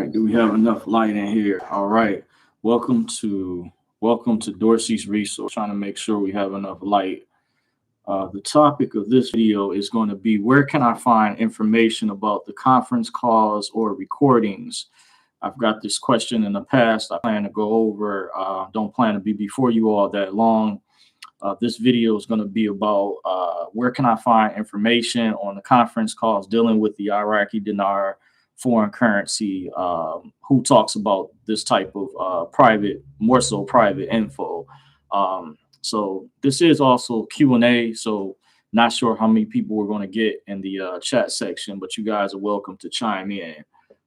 right, do we have enough light in here? All right. Welcome to Dorsey's Resource. Trying to make sure we have enough light. The topic of this video is going to be where can I find information about the conference calls or recordings? I've got this question in the past. I plan to go over. Don't plan to be before you all that long. This video is going to be about where can I find information on the conference calls dealing with the Iraqi dinar, foreign currency, who talks about this type of private, more so private info. So this is also Q&A, so not sure how many people we're going to get in the chat section, but you guys are welcome to chime in,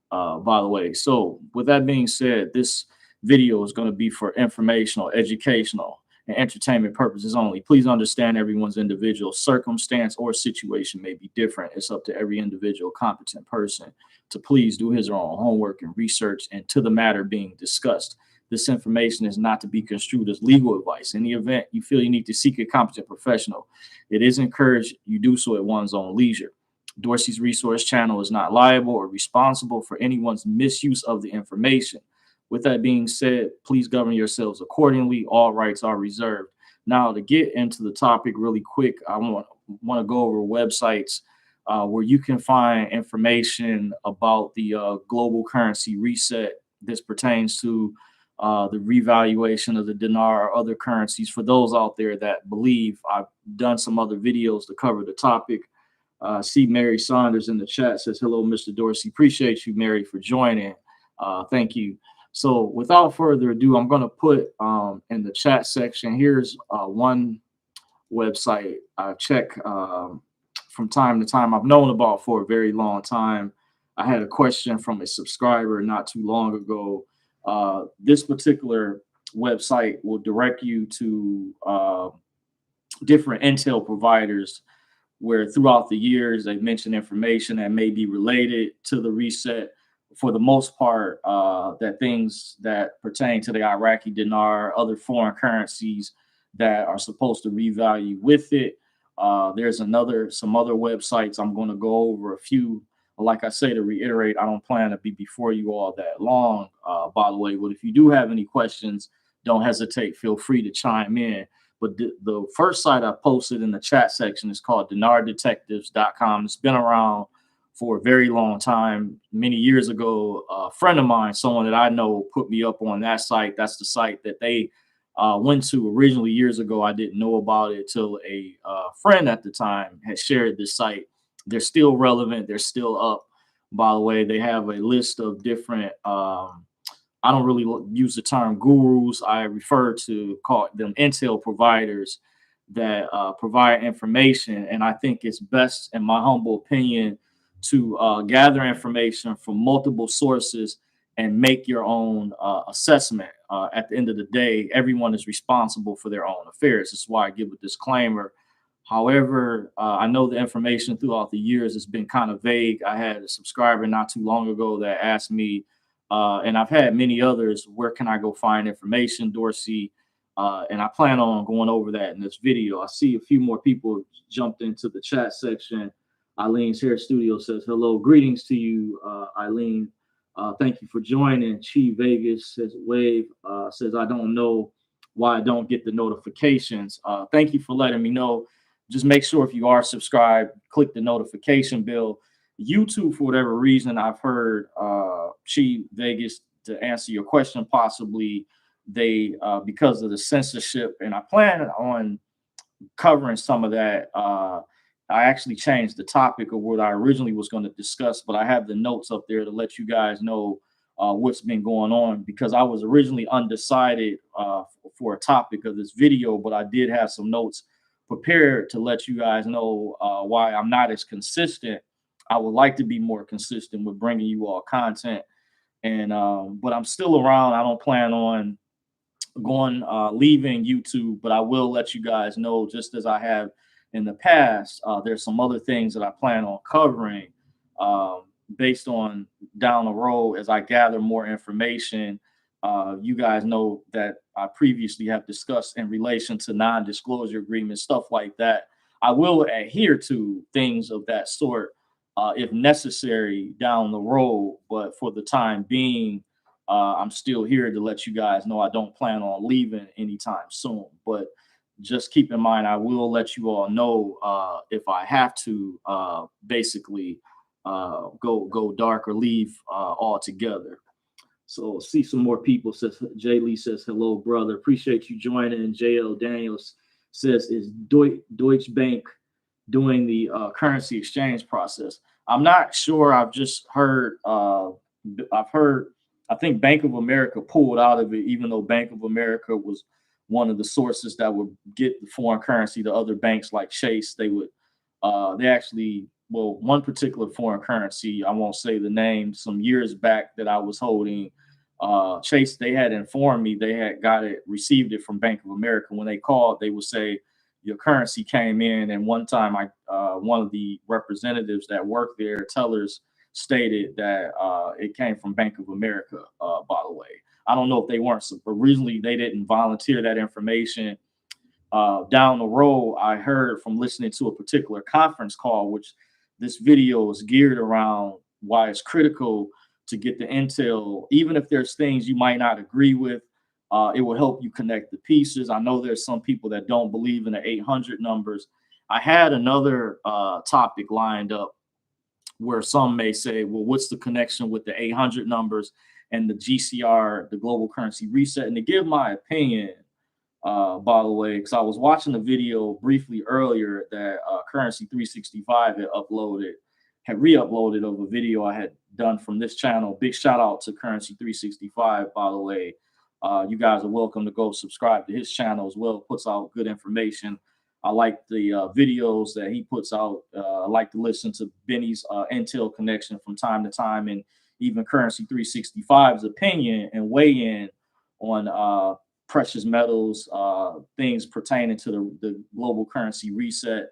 by the way. So with that being said, this video is going to be for informational, educational, and entertainment purposes only. Please understand everyone's individual circumstance or situation may be different. It's up to every individual competent person to please do his or her own homework and research and to the matter being discussed. This information is not to be construed as legal advice. In the event you feel you need to seek a competent professional, it is encouraged you do so at one's own leisure. Dorsey's Resource Channel is not liable or responsible for anyone's misuse of the information. With that being said, please govern yourselves accordingly. All rights are reserved. Now, to get into the topic really quick, I want to go over websites where you can find information about the global currency reset. This pertains to the revaluation of the dinar or other currencies. For those out there that believe, I've done some other videos to cover the topic. See Mary Saunders in the chat says, hello, Mr. Dorsey. Appreciate you, Mary, for joining. Thank you. So without further ado, I'm going to put in the chat section, here's one website I check from time to time. I've known about for a very long time. I had a question from a subscriber not too long ago. This particular website will direct you to different intel providers where throughout the years they've mentioned information that may be related to the reset. For the most part, that things that pertain to the Iraqi dinar, other foreign currencies that are supposed to revalue with it. There's some other websites. I'm going to go over a few. Like I say, to reiterate, I don't plan to be before you all that long, by the way. But if you do have any questions, don't hesitate. Feel free to chime in. But the first site I posted in the chat section is called dinardetectives.com. It's been around for a very long time. Many years ago, a friend of mine, someone that I know, put me up on that site. That's the site that they went to originally years ago. I didn't know about it till a friend at the time had shared this site. They're still relevant. They're still up. By the way, they have a list of different, I don't really use the term gurus. I refer to call them intel providers that provide information. And I think it's best, in my humble opinion, to gather information from multiple sources and make your own assessment. At the end of the day, everyone is responsible for their own affairs. That's why I give a disclaimer. However, I know the information throughout the years has been kind of vague. I had a subscriber not too long ago that asked me, and I've had many others, where can I go find information, Dorsey? And I plan on going over that in this video. I see a few more people jumped into the chat section. Eileen's Hair Studio says, hello, greetings to you, Eileen. Thank you for joining. Chi Vegas says, Wave says, I don't know why I don't get the notifications. Thank you for letting me know. Just make sure if you are subscribed, click the notification bell. YouTube, for whatever reason, I've heard Chi Vegas, to answer your question, possibly they, because of the censorship, and I plan on covering some of that. I actually changed the topic of what I originally was going to discuss, but I have the notes up there to let you guys know what's been going on, because I was originally undecided for a topic of this video, but I did have some notes prepared to let you guys know why I'm not as consistent. I would like to be more consistent with bringing you all content, and but I'm still around. I don't plan on going leaving YouTube, but I will let you guys know, just as I have in the past. There's some other things that I plan on covering based on down the road as I gather more information. You guys know that I previously have discussed in relation to non-disclosure agreements, stuff like that. I will adhere to things of that sort if necessary down the road. But for the time being, I'm still here to let you guys know I don't plan on leaving anytime soon. But just keep in mind, I will let you all know if I have to basically go dark or leave altogether. So see some more people. Says Jay Lee says hello, brother. Appreciate you joining. JL Daniels says is Deutsche Bank doing the currency exchange process. I'm not sure. I've just heard. I've heard. I think Bank of America pulled out of it, even though Bank of America was one of the sources that would get the foreign currency to other banks like Chase. They would. They actually. Well, one particular foreign currency, I won't say the name, some years back that I was holding, Chase, they had informed me they had received it from Bank of America. When they called, they would say, your currency came in. And one time, one of the representatives that worked there, tellers, stated that it came from Bank of America, by the way. I don't know if they weren't, originally they didn't volunteer that information. Down the road, I heard from listening to a particular conference call, which this video is geared around why it's critical to get the intel, even if there's things you might not agree with. It will help you connect the pieces. I know there's some people that don't believe in the 800 numbers. I had another topic lined up where some may say, well, what's the connection with the 800 numbers and the GCR, the global currency reset? And to give my opinion, by the way, because I was watching the video briefly earlier that Currency 365 had re-uploaded of a video I had done from this channel. Big shout out to Currency 365, by the way. You guys are welcome to go subscribe to his channel as well. Puts out good information. I like the videos that he puts out. I like to listen to Benny's Intel Connection from time to time, and even Currency 365's opinion and weigh in on precious metals, things pertaining to the global currency reset,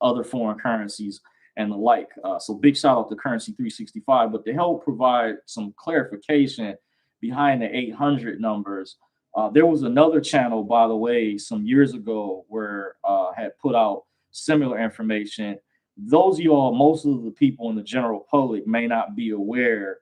other foreign currencies, and the like. So big shout out to Currency 365. But to help provide some clarification behind the 800 numbers, there was another channel, by the way, some years ago where had put out similar information. Those of y'all, most of the people in the general public may not be aware,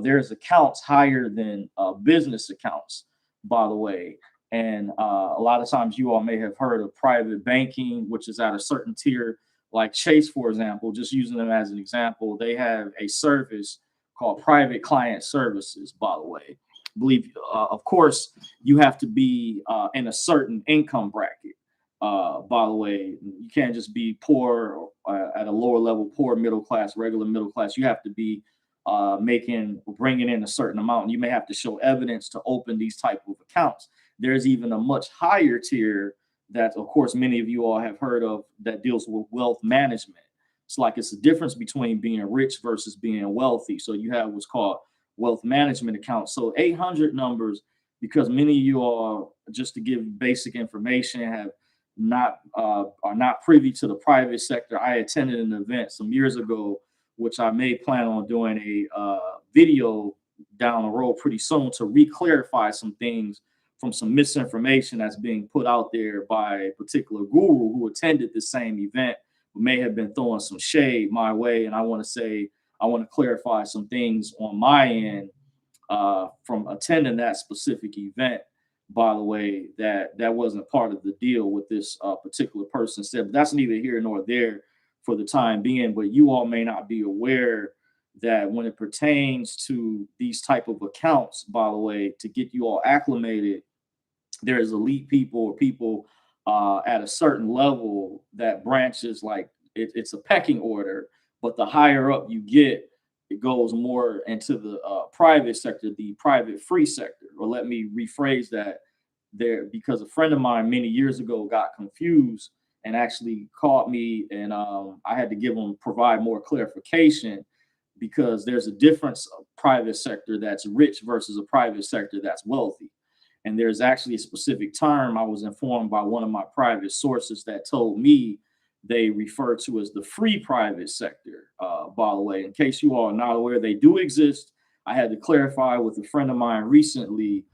there's accounts higher than business accounts, by the way. And a lot of times you all may have heard of private banking, which is at a certain tier, like Chase, for example, just using them as an example. They have a service called private client services, by the way. Believe, of course, you have to be in a certain income bracket. By the way, you can't just be poor at a lower level, poor, middle class, regular middle class. You have to be bringing in a certain amount. And you may have to show evidence to open these type of accounts. There's even a much higher tier that, of course, many of you all have heard of that deals with wealth management. It's a difference between being rich versus being wealthy. So you have what's called wealth management accounts. So 800 numbers, because many of you all, just to give basic information, are not privy to the private sector. I attended an event some years ago, which I may plan on doing a video down the road pretty soon to re-clarify some things from some misinformation that's being put out there by a particular guru who attended the same event, who may have been throwing some shade my way. And I want to clarify some things on my end from attending that specific event, by the way, that wasn't part of the deal with this particular person said. But that's neither here nor there for the time being. But you all may not be aware that when it pertains to these type of accounts, by the way, to get you all acclimated, there's elite people or people at a certain level that branches like it's a pecking order. But the higher up you get, it goes more into the private sector, the private free sector. Or let me rephrase that there, because a friend of mine many years ago got confused and actually called me, and I had to provide more clarification, because there's a difference of private sector that's rich versus a private sector that's wealthy. And there's actually a specific term I was informed by one of my private sources that told me they refer to as the free private sector. By the way, in case you all are not aware, they do exist. I had to clarify with a friend of mine recently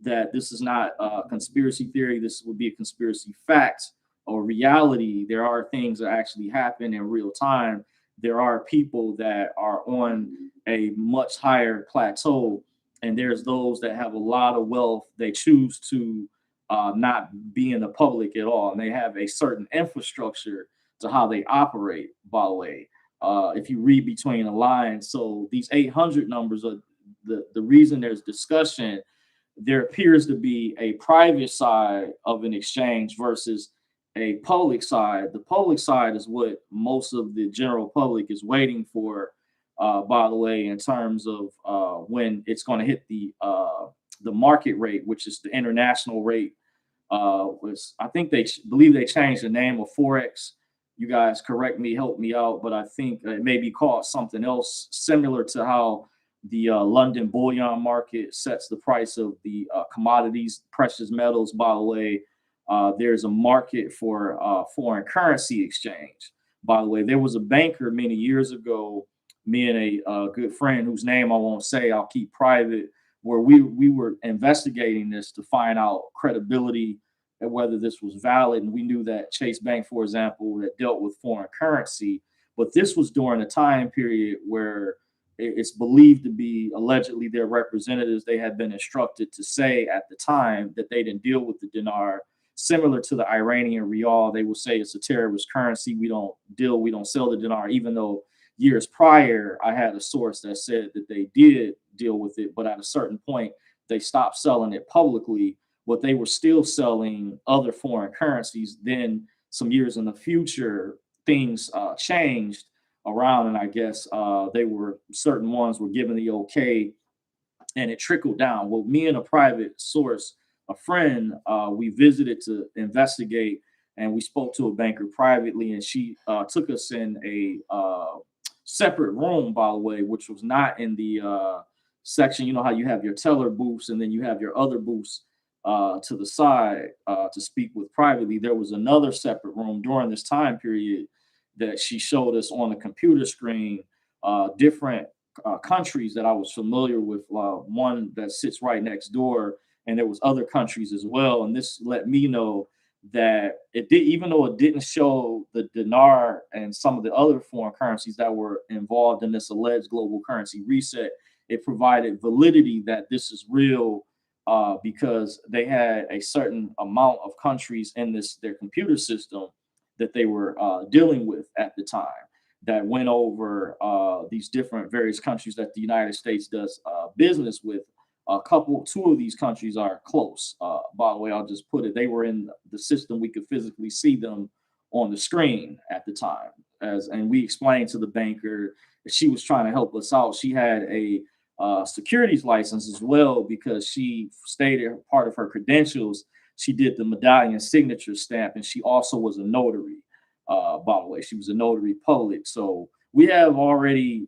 that this is not a conspiracy theory. This would be a conspiracy fact or reality. There are things that actually happen in real time there are people that are on a much higher plateau, and there's those that have a lot of wealth. They choose to not be in the public at all, and they have a certain infrastructure to how they operate. By the way, if you read between the lines, so these 800 numbers are the reason there's discussion. There appears to be a private side of an exchange versus a public side. The public side is what most of the general public is waiting for. By the way, in terms of when it's going to hit the market rate, which is the international rate, was I think believe they changed the name of forex. You guys correct me, help me out, but I think it may be called something else, similar to how the London bullion market sets the price of the commodities, precious metals. By the way, there's a market for foreign currency exchange. By the way, there was a banker many years ago, me and a good friend whose name I won't say, I'll keep private, where we were investigating this to find out credibility and whether this was valid. And we knew that Chase Bank, for example, that dealt with foreign currency, but this was during a time period where it's believed to be allegedly their representatives. They had been instructed to say at the time that they didn't deal with the dinar. Similar to the Iranian rial, they will say it's a terrorist currency. We don't sell the dinar, even though years prior I had a source that said that they did deal with it, but at a certain point they stopped selling it publicly. But they were still selling other foreign currencies. Then some years in the future, things changed around, and I guess they were certain ones were given the okay, and it trickled down. Well, me and a private source, a friend, we visited to investigate, and we spoke to a banker privately, and she took us in a separate room, by the way, which was not in the section. You know how you have your teller booths, and then you have your other booths to the side to speak with privately. There was another separate room during this time period that she showed us on the computer screen, different countries that I was familiar with, one that sits right next door, and there was other countries as well. And this let me know that it did, even though it didn't show the dinar and some of the other foreign currencies that were involved in this alleged global currency reset, it provided validity that this is real, because they had a certain amount of countries in their computer system that they were dealing with at the time, that went over these different various countries that the United States does business with. Two of these countries are close. By the way, I'll just put it, they were in the system. We could physically see them on the screen at the time. And we explained to the banker that she was trying to help us out. She had a securities license as well, because she stated part of her credentials. She did the medallion signature stamp, and she also was a notary. By the way, she was a notary public. So we have already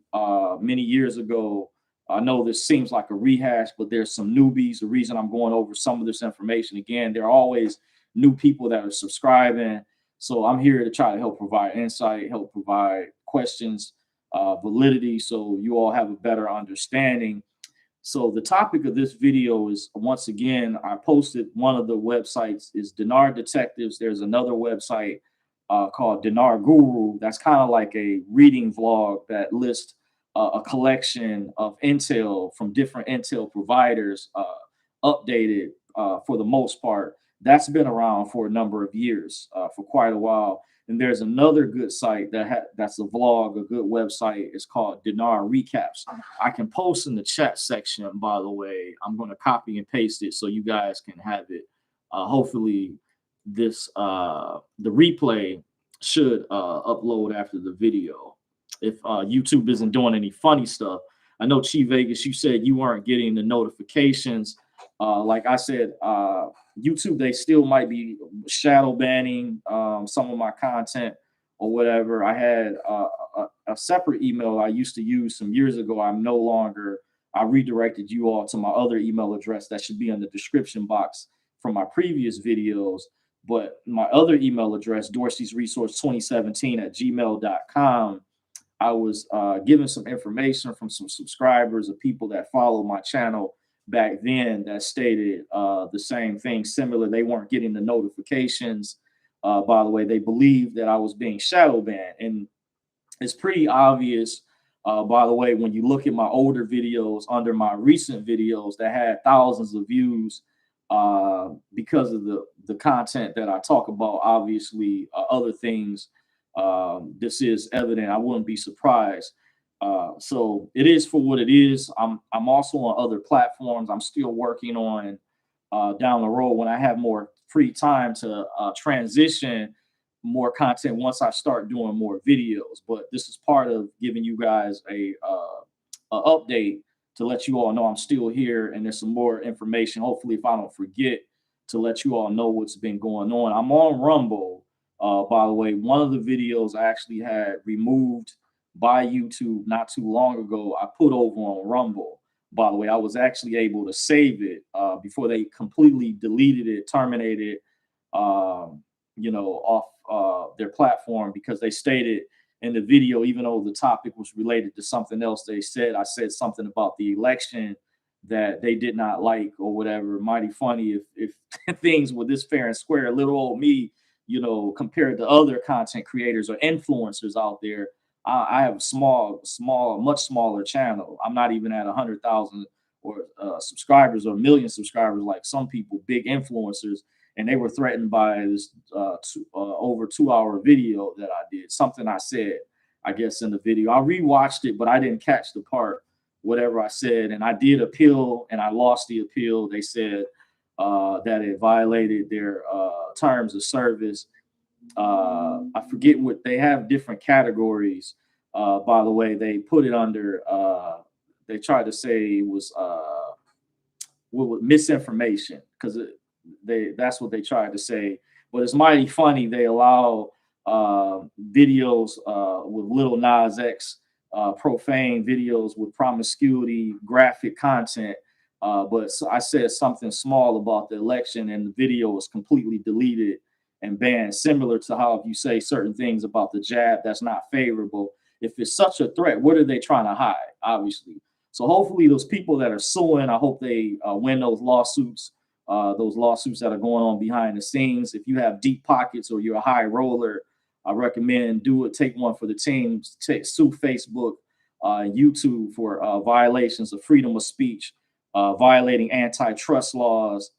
many years ago. I know this seems like a rehash, but there's some newbies. The reason I'm going over some of this information again, there are always new people that are subscribing. So I'm here to try to help provide insight, help provide questions, validity, so you all have a better understanding. So the topic of this video is, once again, I posted one of the websites is Dinar Detectives. There's another website called Dinar Guru. That's kind of like a reading vlog that lists a collection of intel from different intel providers, updated for the most part. That's been around for a number of years, for quite a while. And there's another good site that's a vlog, a good website. It's called Dinar Recaps. I can post in the chat section, by the way. I'm going to copy and paste it so you guys can have it. Hopefully, the replay should upload after the video, if YouTube isn't doing any funny stuff. I know Chi Vegas, you said you weren't getting the notifications. Like I said, YouTube, they still might be shadow banning some of my content or whatever. I had a separate email I used to use some years ago. I'm no longer. I redirected you all to my other email address that should be in the description box from my previous videos. But my other email address, Dorsey's Resource 2017 at gmail.com, I was given some information from some subscribers of people that follow my channel back then that stated the same thing, similar. They weren't getting the notifications. By the way, they believed that I was being shadow banned. And It's pretty obvious, by the way, when you look at my older videos under my recent videos that had thousands of views, because of the content that I talk about. Obviously, other things. This is evident. I wouldn't be surprised. So it is for what it is. I'm also on other platforms. I'm still working on, down the road when I have more free time to transition more content once I start doing more videos. But this is part of giving you guys a update to let you all know I'm still here and there's some more information. Hopefully, if I don't forget, to let you all know what's been going on. I'm on Rumble. By the way, one of the videos I actually had removed by YouTube not too long ago, I put over on Rumble. By the way, I was actually able to save it before they completely deleted it, terminated, off their platform, because they stated in the video, even though the topic was related to something else, I said something about the election that they did not like or whatever. Mighty funny if things were this fair and square. Little old me, compared to other content creators or influencers out there, I have a much smaller channel. I'm not even at 100,000 or subscribers or a million subscribers like some people, big influencers, and they were threatened by this over 2 hour video that I did. Something I said, I guess, in the video. I rewatched it, but I didn't catch the part, whatever I said, and I did appeal, and I lost the appeal. They said that it violated their terms of service. I forget what they have, different categories. By the way, they put it under. They tried to say it was misinformation, because that's what they tried to say. But it's mighty funny. They allow videos with Lil Nas X, profane videos with promiscuity, graphic content. But I said something small about the election, and the video was completely deleted and banned. Similar to how if you say certain things about the jab that's not favorable, if it's such a threat, what are they trying to hide? Obviously. So hopefully those people that are suing, I hope they win those lawsuits that are going on behind the scenes. If you have deep pockets or you're a high roller, I recommend do it. Take one for the team. Sue Facebook, YouTube for violations of freedom of speech, violating antitrust laws,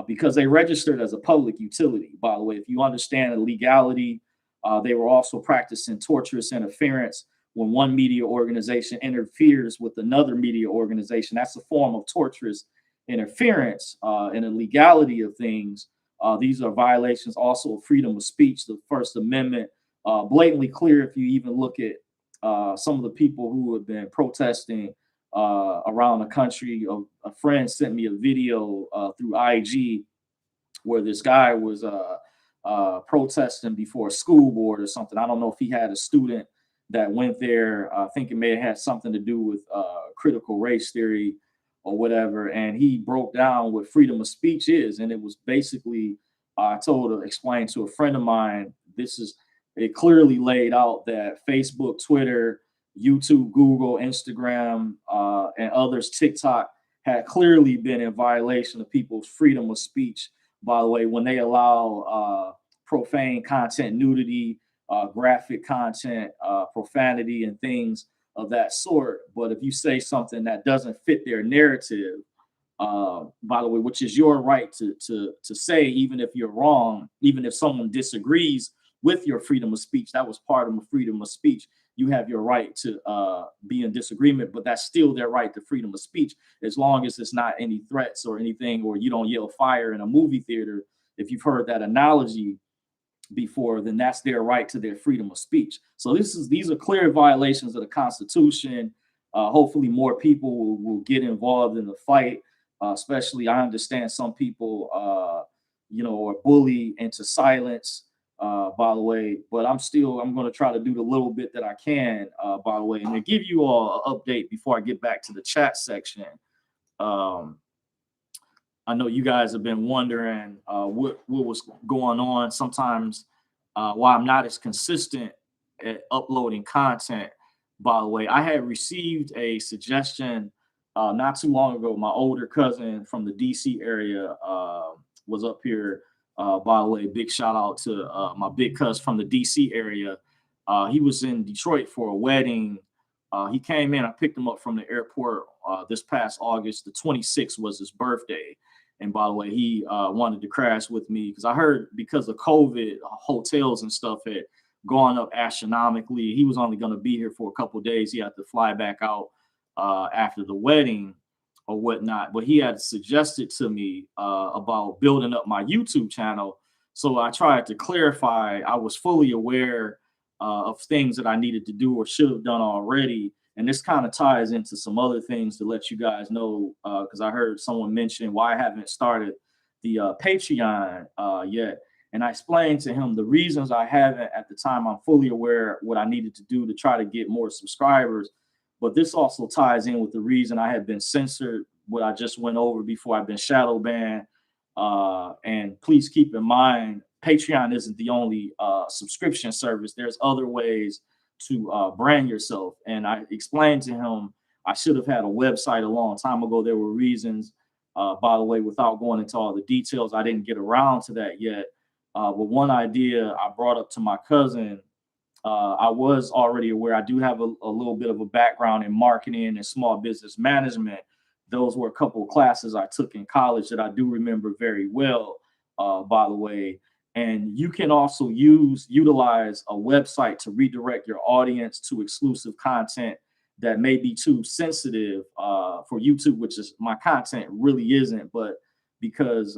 because they registered as a public utility. By the way, if you understand the legality, they were also practicing torturous interference. When one media organization interferes with another media organization, that's a form of torturous interference in the legality of things. These are violations also of freedom of speech, the First Amendment, blatantly clear if you even look at some of the people who have been protesting around the country. A friend sent me a video through IG where this guy was protesting before a school board or something. I don't know if he had a student that went there. I think it may have had something to do with critical race theory or whatever. And he broke down what freedom of speech is. And it was basically, I explained to a friend of mine, it clearly laid out that Facebook, Twitter, YouTube, Google, Instagram, and others, TikTok, had clearly been in violation of people's freedom of speech. By the way, when they allow profane content, nudity, graphic content, profanity, and things of that sort. But if you say something that doesn't fit their narrative, by the way, which is your right to say, even if you're wrong, even if someone disagrees with your freedom of speech, that was part of the freedom of speech. You have your right to be in disagreement, but that's still their right to freedom of speech, as long as it's not any threats or anything, or you don't yell fire in a movie theater. If you've heard that analogy before, then that's their right to their freedom of speech. So these are clear violations of the Constitution. Hopefully more people will get involved in the fight. Especially, I understand some people, are bullied into silence, by the way, but I'm going to try to do the little bit that I can, by the way, and to give you all an update before I get back to the chat section. I know you guys have been wondering what was going on. Sometimes why I'm not as consistent at uploading content. By the way, I had received a suggestion not too long ago. My older cousin from the DC area was up here. By the way, big shout out to my big cuz from the DC area. He was in Detroit for a wedding. He came in. I picked him up from the airport this past August. The 26th was his birthday. And by the way, he wanted to crash with me because I heard because of COVID, hotels and stuff had gone up astronomically. He was only going to be here for a couple of days. He had to fly back out after the wedding or whatnot. But he had suggested to me about building up my YouTube channel. So I tried to clarify. I was fully aware of things that I needed to do or should have done already. And this kind of ties into some other things to let you guys know, because I heard someone mention why I haven't started the Patreon yet. And I explained to him the reasons I haven't at the time. I'm fully aware what I needed to do to try to get more subscribers. But this also ties in with the reason I have been censored, what I just went over before. I've been shadow banned. And please keep in mind, Patreon isn't the only subscription service. There's other ways to brand yourself. And I explained to him I should have had a website a long time ago. There were reasons, by the way, without going into all the details, I didn't get around to that yet. But one idea I brought up to my cousin, I was already aware. I do have a little bit of a background in marketing and small business management. Those were a couple of classes I took in college that I do remember very well, by the way. And you can also utilize a website to redirect your audience to exclusive content that may be too sensitive for YouTube, which is my content really isn't, but because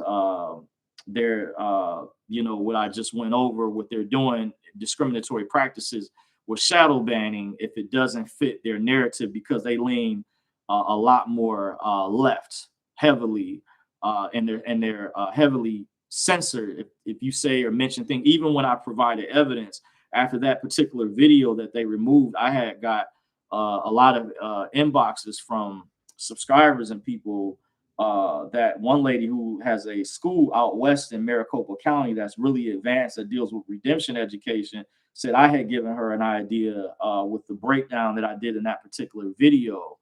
they're, what I just went over, what they're doing, discriminatory practices with shadow banning, if it doesn't fit their narrative, because they lean a lot more left heavily, and they're heavily censored if you say or mention things. Even when I provided evidence after that particular video that they removed, I had got a lot of inboxes from subscribers and people. That one lady who has a school out west in Maricopa County that's really advanced, that deals with redemption education, said I had given her an idea with the breakdown that I did in that particular video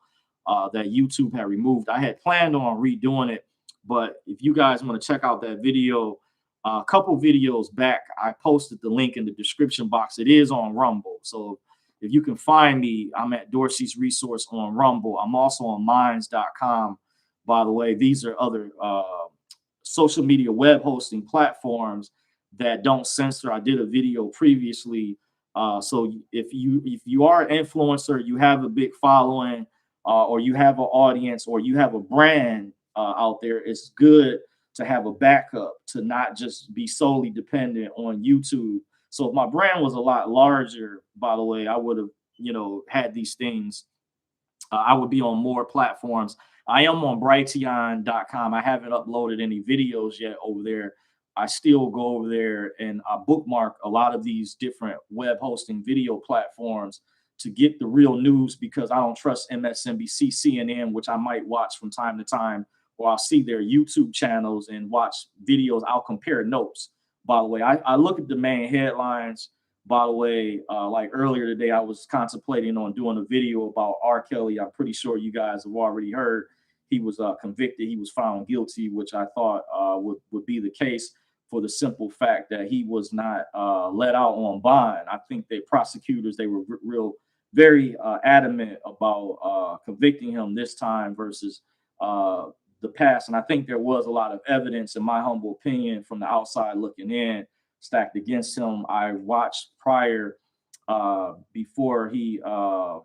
that YouTube had removed. I had planned on redoing it, but if you guys want to check out that video, a couple videos back, I posted the link in the description box. It is on Rumble. So if you can find me, I'm at Dorsey's Resource on Rumble. I'm also on Minds.com. By the way, these are other social media web hosting platforms that don't censor. I did a video previously. So if you are an influencer, you have a big following, or you have an audience, or you have a brand out there, it's good to have a backup, to not just be solely dependent on YouTube. So if my brand was a lot larger, by the way, I would have, had these things. I would be on more platforms. I am on Brighteon.com. I haven't uploaded any videos yet over there. I still go over there and I bookmark a lot of these different web hosting video platforms to get the real news, because I don't trust MSNBC, CNN, which I might watch from time to time, or I'll see their YouTube channels and watch videos. I'll compare notes. By the way, I look at the main headlines. By the way, like earlier today, I was contemplating on doing a video about R. Kelly. I'm pretty sure you guys have already heard he was convicted. He was found guilty, which I thought would be the case, for the simple fact that he was not let out on bond. I think the prosecutors, they were very adamant about convicting him this time versus the past. And I think there was a lot of evidence, in my humble opinion, from the outside looking in, stacked against him. I watched prior, before he, a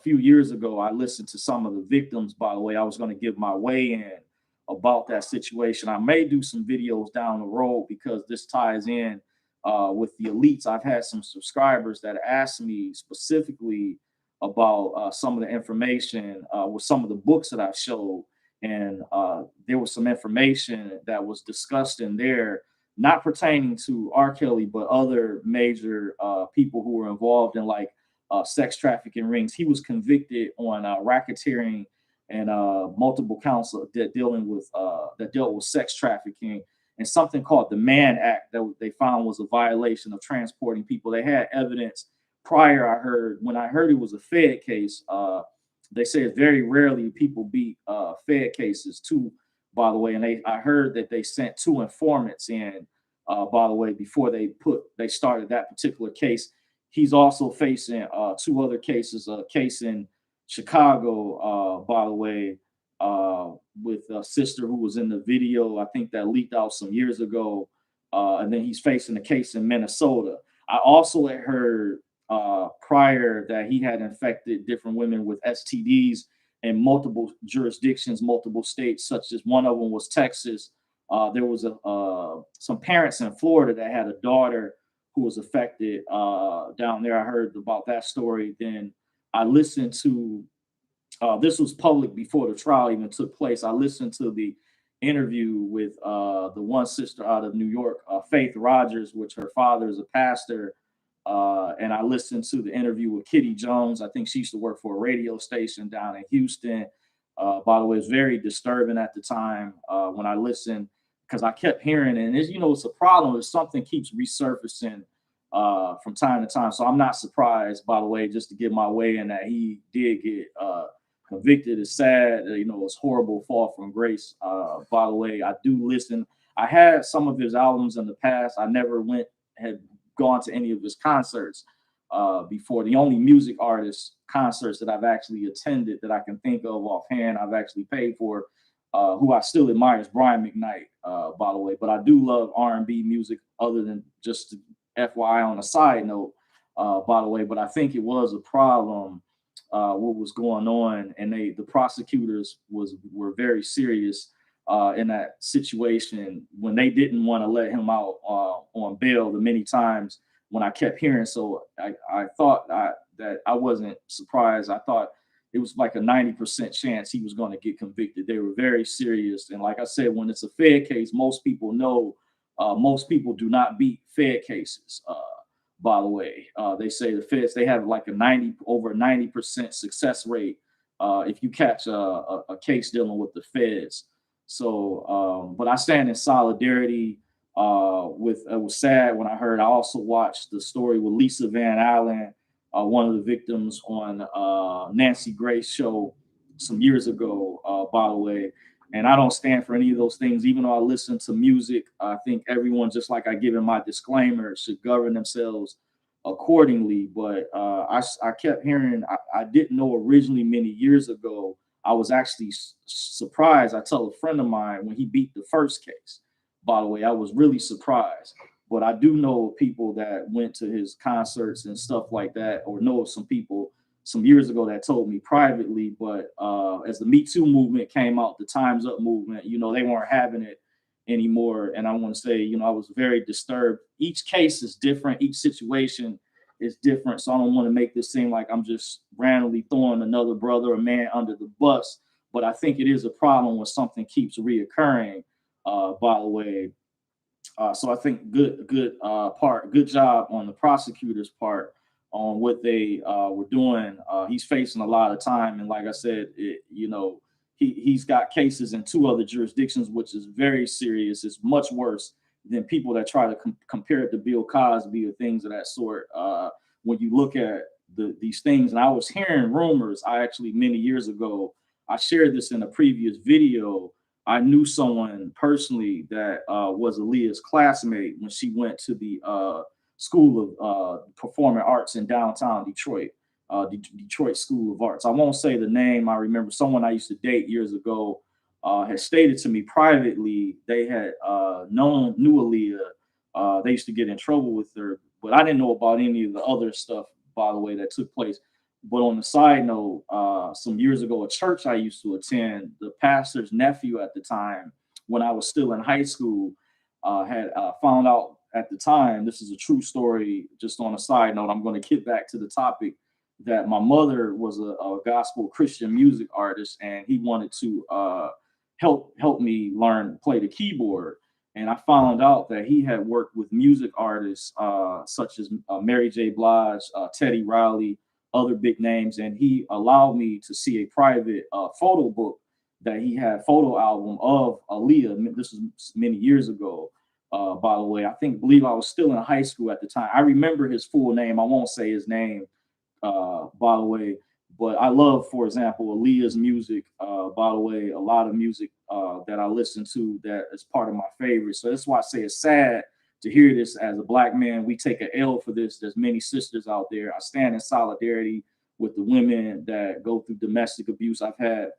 few years ago, I listened to some of the victims. By the way, I was going to give my weigh in about that situation. I may do some videos down the road, because this ties in with the elites. I've had some subscribers that asked me specifically about some of the information with some of the books that I've showed. And there was some information that was discussed in there, not pertaining to R. Kelly, but other major people who were involved in sex trafficking rings. He was convicted on racketeering and multiple counts that dealt with sex trafficking, and something called the Mann Act that they found was a violation of transporting people. They had evidence prior. When I heard it was a Fed case, they say very rarely people beat Fed cases too, by the way. And I heard that they sent 2 informants in, by the way, before they started that particular case. He's also facing two other cases. A case in Chicago, by the way, with a sister who was in the video. I think that leaked out some years ago. And then he's facing a case in Minnesota. I also had heard prior that he had infected different women with STDs in multiple jurisdictions, multiple states, such as one of them was Texas. There was some parents in Florida that had a daughter who was affected down there. I heard about that story. Then I listened to this was public before the trial even took place. I listened to the interview with the one sister out of New York, Faith Rogers, which her father is a pastor. And I listened to the interview with Kitty Jones. I think she used to work for a radio station down in Houston. By the way, it was very disturbing at the time when I listened because I kept hearing it. And it's a problem if something keeps resurfacing from time to time. So I'm not surprised, by the way, just to get my way in that he did get convicted. Is sad. It's horrible fall from grace. By the way, I do listen. I had some of his albums in the past. I never had gone to any of his concerts before. The only music artist concerts that I've actually attended that I can think of offhand, I've actually paid for, who I still admire, is Brian McKnight, by the way. But I do love R&B music, other than just FYI on a side note, by the way. But I think it was a problem what was going on, and the prosecutors were very serious in that situation when they didn't want to let him out on bail the many times when I kept hearing. So I thought that I wasn't surprised. I thought it was like a 90% chance he was going to get convicted. They were very serious. And like I said, when it's a Fed case, most people know most people do not beat Fed cases. By the way, they say the feds, they have like over 90% success rate if you catch a case dealing with the feds. So, but I stand in solidarity with. It was sad when I heard. I also watched the story with Lisa Van Allen, one of the victims on Nancy Grace show some years ago. By the way, and I don't stand for any of those things. Even though I listen to music, I think everyone, just like I give in my disclaimer, should govern themselves accordingly. But I kept hearing. I didn't know originally many years ago. I was actually surprised. I tell a friend of mine when he beat the first case. By the way, I was really surprised. But I do know people that went to his concerts and stuff like that, or know of some people some years ago that told me privately. But as the Me Too movement came out, the Time's Up movement, they weren't having it anymore. And I want to say, I was very disturbed. Each case is different. Each situation is different. So I don't want to make this seem like I'm just randomly throwing another brother or man under the bus. But I think it is a problem when something keeps reoccurring, by the way. So I think good job on the prosecutor's part on what they were doing. He's facing a lot of time, and like I said, he's got cases in two other jurisdictions, which is very serious. It's much worse than people that try to compare it to Bill Cosby or things of that sort. When you look at these things, and I was hearing rumors. I actually, many years ago, I shared this in a previous video. I knew someone personally that was Aaliyah's classmate when she went to the School of Performing Arts in downtown Detroit, Detroit School of Arts. I won't say the name. I remember someone I used to date years ago had stated to me privately they had knew Aaliyah. They used to get in trouble with her, but I didn't know about any of the other stuff, by the way, that took place. But on the side note, some years ago, a church I used to attend, the pastor's nephew at the time, when I was still in high school, had found out at the time, this is a true story, just on a side note, I'm going to get back to the topic, that my mother was a gospel Christian music artist, and he wanted to help me learn play the keyboard. And I found out that he had worked with music artists such as Mary J. Blige, Teddy Riley, other big names, and he allowed me to see a private photo book that he had, photo album of Aaliyah. This was many years ago, by the way. Believe I was still in high school at the time. I remember his full name. I won't say his name, by the way. But I love, for example, Aaliyah's music. By the way, a lot of music that I listen to that is part of my favorites. So that's why I say it's sad to hear this as a black man. We take an L for this. There's many sisters out there. I stand in solidarity with the women that go through domestic abuse. I've had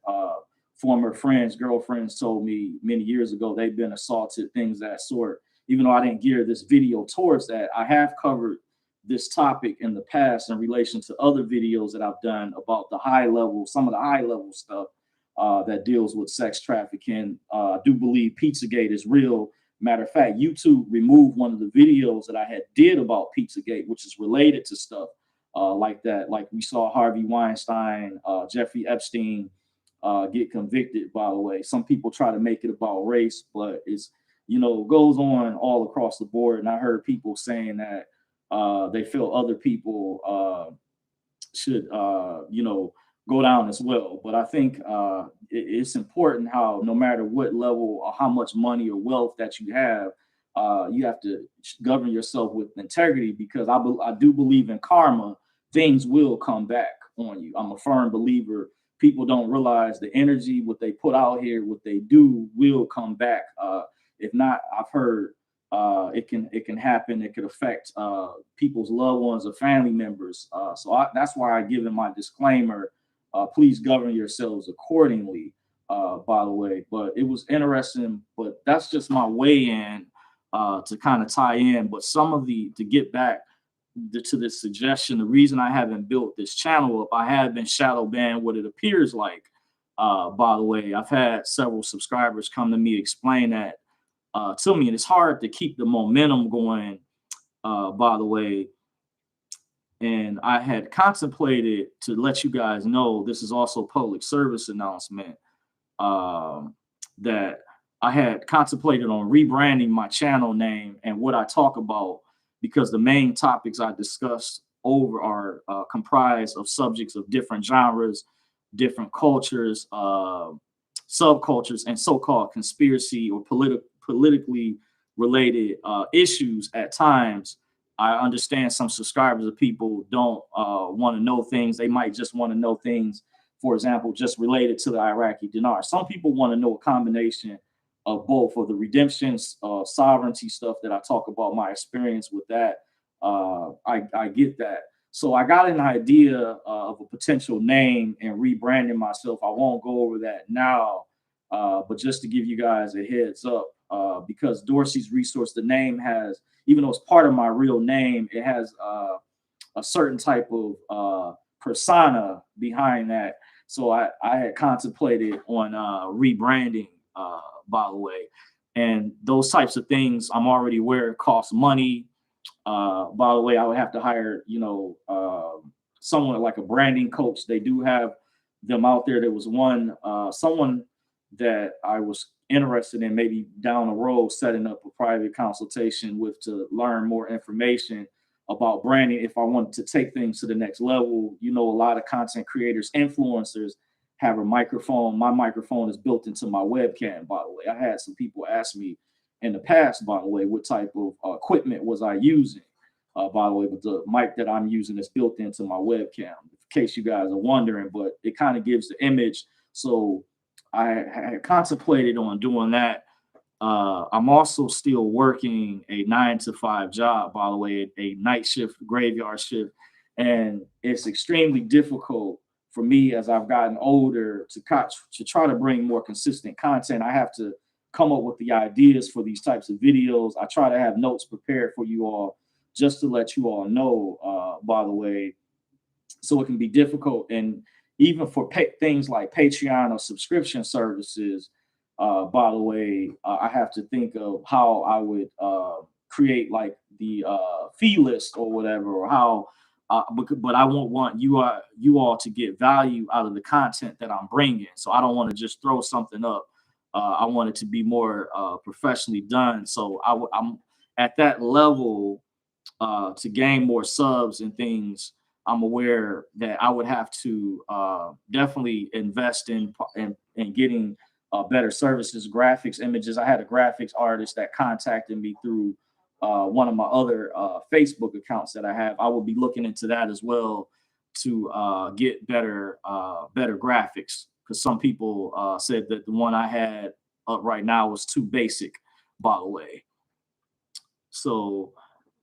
former friends, girlfriends told me many years ago they've been assaulted, things of that sort. Even though I didn't gear this video towards that, I have covered this topic in the past in relation to other videos that I've done about the high level, some of the high level stuff that deals with sex trafficking. I do believe Pizzagate is real. Matter of fact, YouTube removed one of the videos that I had did about Pizzagate, which is related to stuff like that. Like we saw Harvey Weinstein, Jeffrey Epstein get convicted, by the way. Some people try to make it about race, but it's, goes on all across the board. And I heard people saying that they feel other people should, go down as well. But I think it's important how no matter what level or how much money or wealth that you have to govern yourself with integrity, because I do believe in karma. Things will come back on you. I'm a firm believer. People don't realize the energy, what they put out here, what they do will come back. If not, I've heard it can happen. It could affect people's loved ones or family members. That's why I give in my disclaimer. Please govern yourselves accordingly, by the way. But it was interesting, but that's just my way in to kind of tie in. But to get back to this suggestion, the reason I haven't built this channel up, I have been shadow banned, what it appears like. By the way, I've had several subscribers come to me explain that to me, and it's hard to keep the momentum going, by the way. And I had contemplated, to let you guys know, this is also public service announcement, that I had contemplated on rebranding my channel name and what I talk about, because the main topics I discussed over are comprised of subjects of different genres, different cultures, subcultures, and so-called conspiracy or politically related issues at times. I understand some subscribers of people don't want to know things. They might just want to know things, for example, just related to the Iraqi dinar. Some people want to know a combination of both, of the redemptions, sovereignty stuff that I talk about, my experience with that. I get that. So I got an idea of a potential name and rebranding myself. I won't go over that now, but just to give you guys a heads up, because Dorsey's Resource, the name has, even though it's part of my real name, it has a certain type of persona behind that. So I had contemplated on rebranding, by the way. And those types of things, I'm already aware, cost money. By the way, I would have to hire, someone like a branding coach. They do have them out there. There was someone that I was interested in maybe down the road setting up a private consultation with, to learn more information about branding if I wanted to take things to the next level. A lot of content creators, influencers have a microphone. My microphone is built into my webcam, by the way. I had some people ask me in the past, by the way, what type of equipment was I using, by the way, but the mic that I'm using is built into my webcam, in case you guys are wondering, but it kind of gives the image. So I had contemplated on doing that. I'm also still working a 9-to-5 job, by the way, a night shift, graveyard shift. And it's extremely difficult for me as I've gotten older to try to bring more consistent content. I have to come up with the ideas for these types of videos. I try to have notes prepared for you all, just to let you all know, by the way, so it can be difficult. And even for things like Patreon or subscription services, by the way, I have to think of how I would create like the fee list or whatever, or how, but I won't want you all to get value out of the content that I'm bringing. So I don't want to just throw something up. I want it to be more professionally done. So I'm at that level to gain more subs and things. I'm aware that I would have to definitely invest in getting better services, graphics, images. I had a graphics artist that contacted me through one of my other Facebook accounts that I have. I will be looking into that as well to get better graphics, because some people said that the one I had up right now was too basic, by the way. So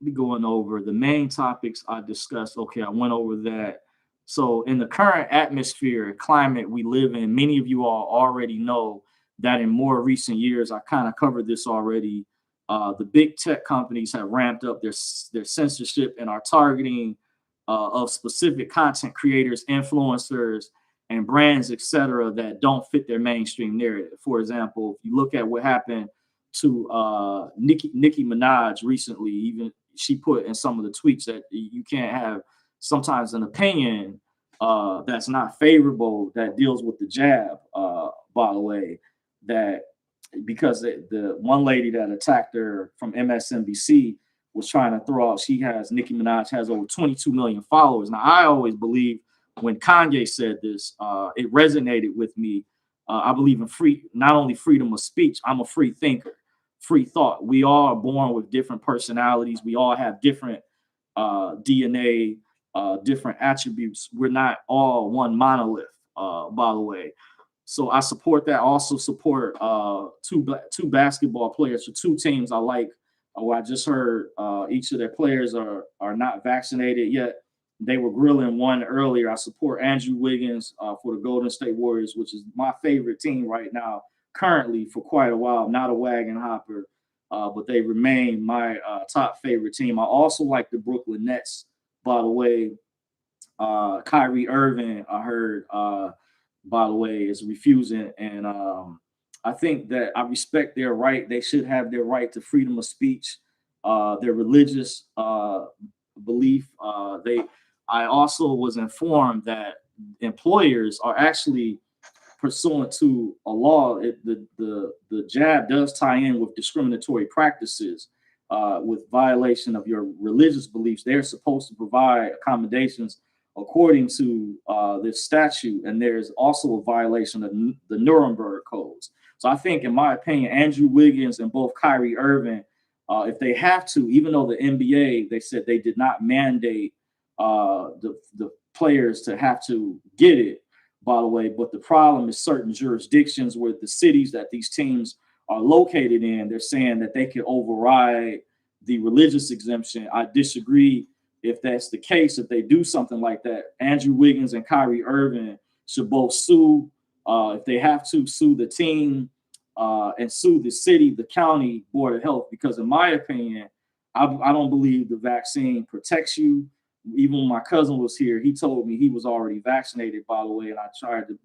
be going over the main topics I discussed. Okay, I went over that. So in the current atmosphere, climate we live in, many of you all already know that in more recent years, I kind of covered this already. The big tech companies have ramped up their censorship and are targeting of specific content creators, influencers, and brands, etc., that don't fit their mainstream narrative. For example, if you look at what happened to Nicki Minaj recently, even she put in some of the tweets that you can't have sometimes an opinion that's not favorable that deals with the jab. By the way, that because the one lady that attacked her from MSNBC was trying to throw out. Nicki Minaj has over 22 million followers. Now, I always believe when Kanye said this, it resonated with me. I believe in not only freedom of speech, I'm a free thinker, free thought. We all are born with different personalities. We all have different DNA, different attributes. We're not all one monolith, by the way. So I support that. I also support two basketball players for two teams I like. I just heard each of their players are not vaccinated yet. They were grilling one earlier. I support Andrew Wiggins for the Golden State Warriors, which is my favorite team right now, currently for quite a while. Not a wagon hopper, but they remain my top favorite team. I also like the Brooklyn Nets, by the way. Kyrie Irving, I heard, by the way, is refusing. And I think that I respect their right. They should have their right to freedom of speech, their religious belief. I also was informed that employers are actually pursuant to a law. The jab does tie in with discriminatory practices, with violation of your religious beliefs. They're supposed to provide accommodations according to this statute, and there's also a violation of the Nuremberg codes. So I think, in my opinion, Andrew Wiggins and both Kyrie Irving, if they have to, even though the NBA, they said they did not mandate the players to have to get it, by the way, but the problem is certain jurisdictions where the cities that these teams are located in, they're saying that they can override the religious exemption. I disagree. If that's the case, if they do something like that, Andrew Wiggins and Kyrie Irving should both sue. If they have to, sue the team and sue the city, the county board of health, because in my opinion, I don't believe the vaccine protects you. Even when my cousin was here, he told me he was already vaccinated, by the way, and I tried to,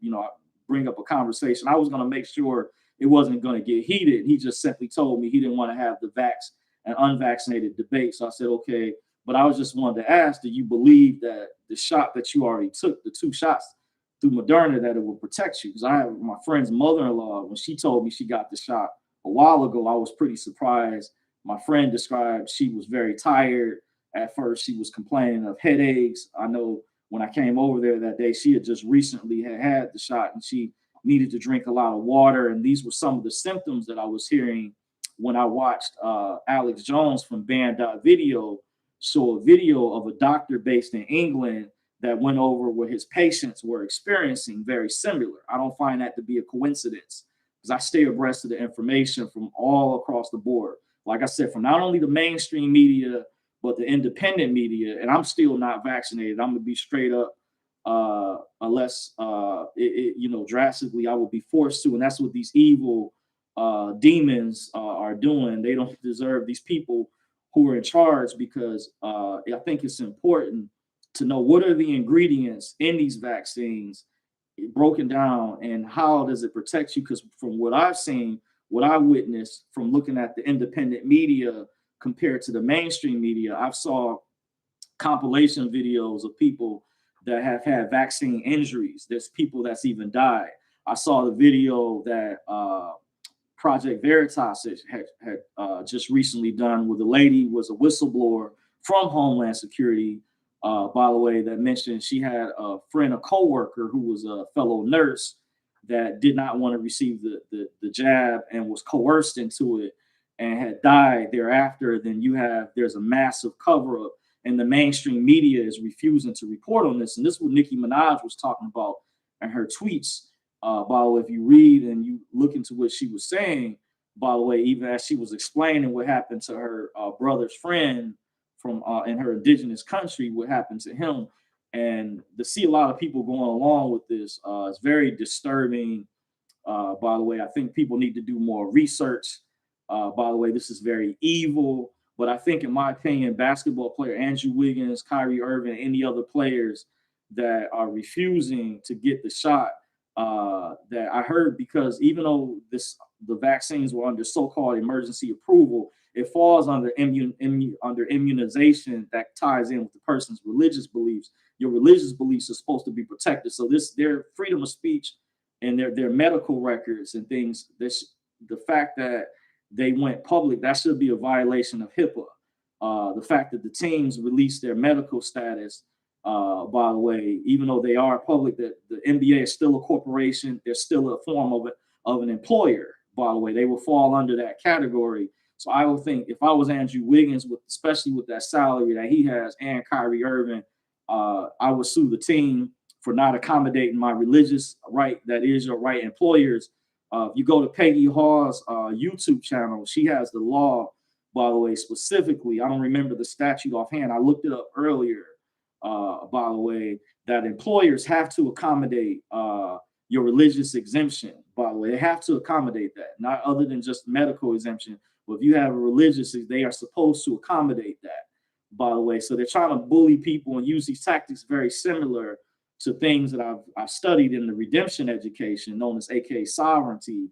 bring up a conversation. I was going to make sure it wasn't going to get heated. He just simply told me he didn't want to have the vax and unvaccinated debate. So I said, okay. But I was just wanted to ask, do you believe that the shot that you already took, the 2 shots through Moderna, that it will protect you? Because I have my friend's mother-in-law, when she told me she got the shot a while ago, I was pretty surprised. My friend described she was very tired. At first, she was complaining of headaches. I know when I came over there that day, she had just recently had the shot and she needed to drink a lot of water. And these were some of the symptoms that I was hearing when I watched Alex Jones from Band.video show a video of a doctor based in England that went over what his patients were experiencing, very similar. I don't find that to be a coincidence because I stay abreast of the information from all across the board. Like I said, from not only the mainstream media, but the independent media, and I'm still not vaccinated. I'm gonna be straight up, unless drastically I will be forced to, and that's what these evil demons are doing. They don't deserve these people who are in charge, because I think it's important to know what are the ingredients in these vaccines broken down and how does it protect you. Because from what I've seen, what I witnessed from looking at the independent media compared to the mainstream media, I've saw compilation videos of people that have had vaccine injuries. There's people that's even died. I saw the video that Project Veritas had just recently done, where the lady was a whistleblower from Homeland Security, by the way, that mentioned she had a friend, a coworker who was a fellow nurse that did not want to receive the jab and was coerced into it and had died thereafter. Then there's a massive cover up, and the mainstream media is refusing to report on this. And this is what Nicki Minaj was talking about in her tweets. By the way, if you read and you look into what she was saying, by the way, even as she was explaining what happened to her brother's friend from in her indigenous country, what happened to him, and to see a lot of people going along with this is very disturbing. By the way, I think people need to do more research. By the way, this is very evil. But I think, in my opinion, basketball player Andrew Wiggins, Kyrie Irving, and any other players that are refusing to get the shot, that I heard, because even though the vaccines were under so-called emergency approval, it falls under under immunization that ties in with the person's religious beliefs. Your religious beliefs are supposed to be protected. So their freedom of speech and their medical records and things, the fact that they went public, that should be a violation of HIPAA. The fact that the teams released their medical status, by the way, even though they are public, that the NBA is still a corporation, they're still a form of an employer. By the way, they will fall under that category. So I would think, if I was Andrew Wiggins, especially with that salary that he has, and Kyrie Irving, I would sue the team for not accommodating my religious right. That is your right. Employers, if you go to Peggy Hall's YouTube channel, she has the law, by the way, specifically. I don't remember the statute offhand. I looked it up earlier, by the way, that employers have to accommodate your religious exemption. By the way, they have to accommodate that, not other than just medical exemption. But if you have a religious, they are supposed to accommodate that, by the way. So they're trying to bully people and use these tactics very similar to things that I've studied in the redemption education, known as AKA sovereignty.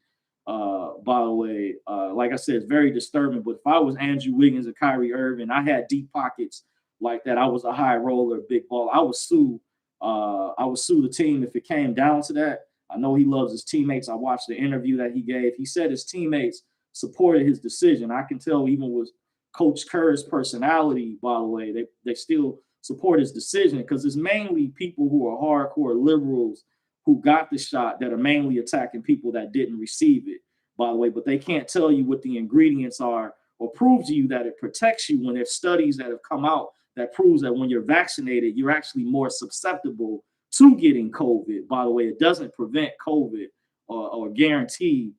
By the way, like I said, it's very disturbing. But if I was Andrew Wiggins and Kyrie Irving, I had deep pockets like that, I was a high roller, big ball, I would sue. I would sue the team if it came down to that. I know he loves his teammates. I watched the interview that he gave. He said his teammates supported his decision. I can tell, even with Coach Kerr's personality, by the way, they still support his decision, because it's mainly people who are hardcore liberals who got the shot that are mainly attacking people that didn't receive it, by the way. But they can't tell you what the ingredients are or prove to you that it protects you, when there's studies that have come out that proves that when you're vaccinated, you're actually more susceptible to getting COVID. By the way, it doesn't prevent COVID or guarantee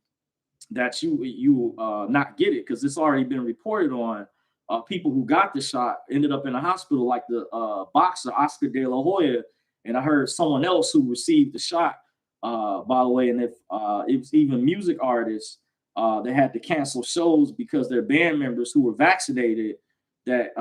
that you not get it, because it's already been reported on. People who got the shot ended up in the hospital, like the boxer Oscar De La Hoya, and I heard someone else who received the shot, by the way. And if it was even music artists, they had to cancel shows because their band members who were vaccinated, that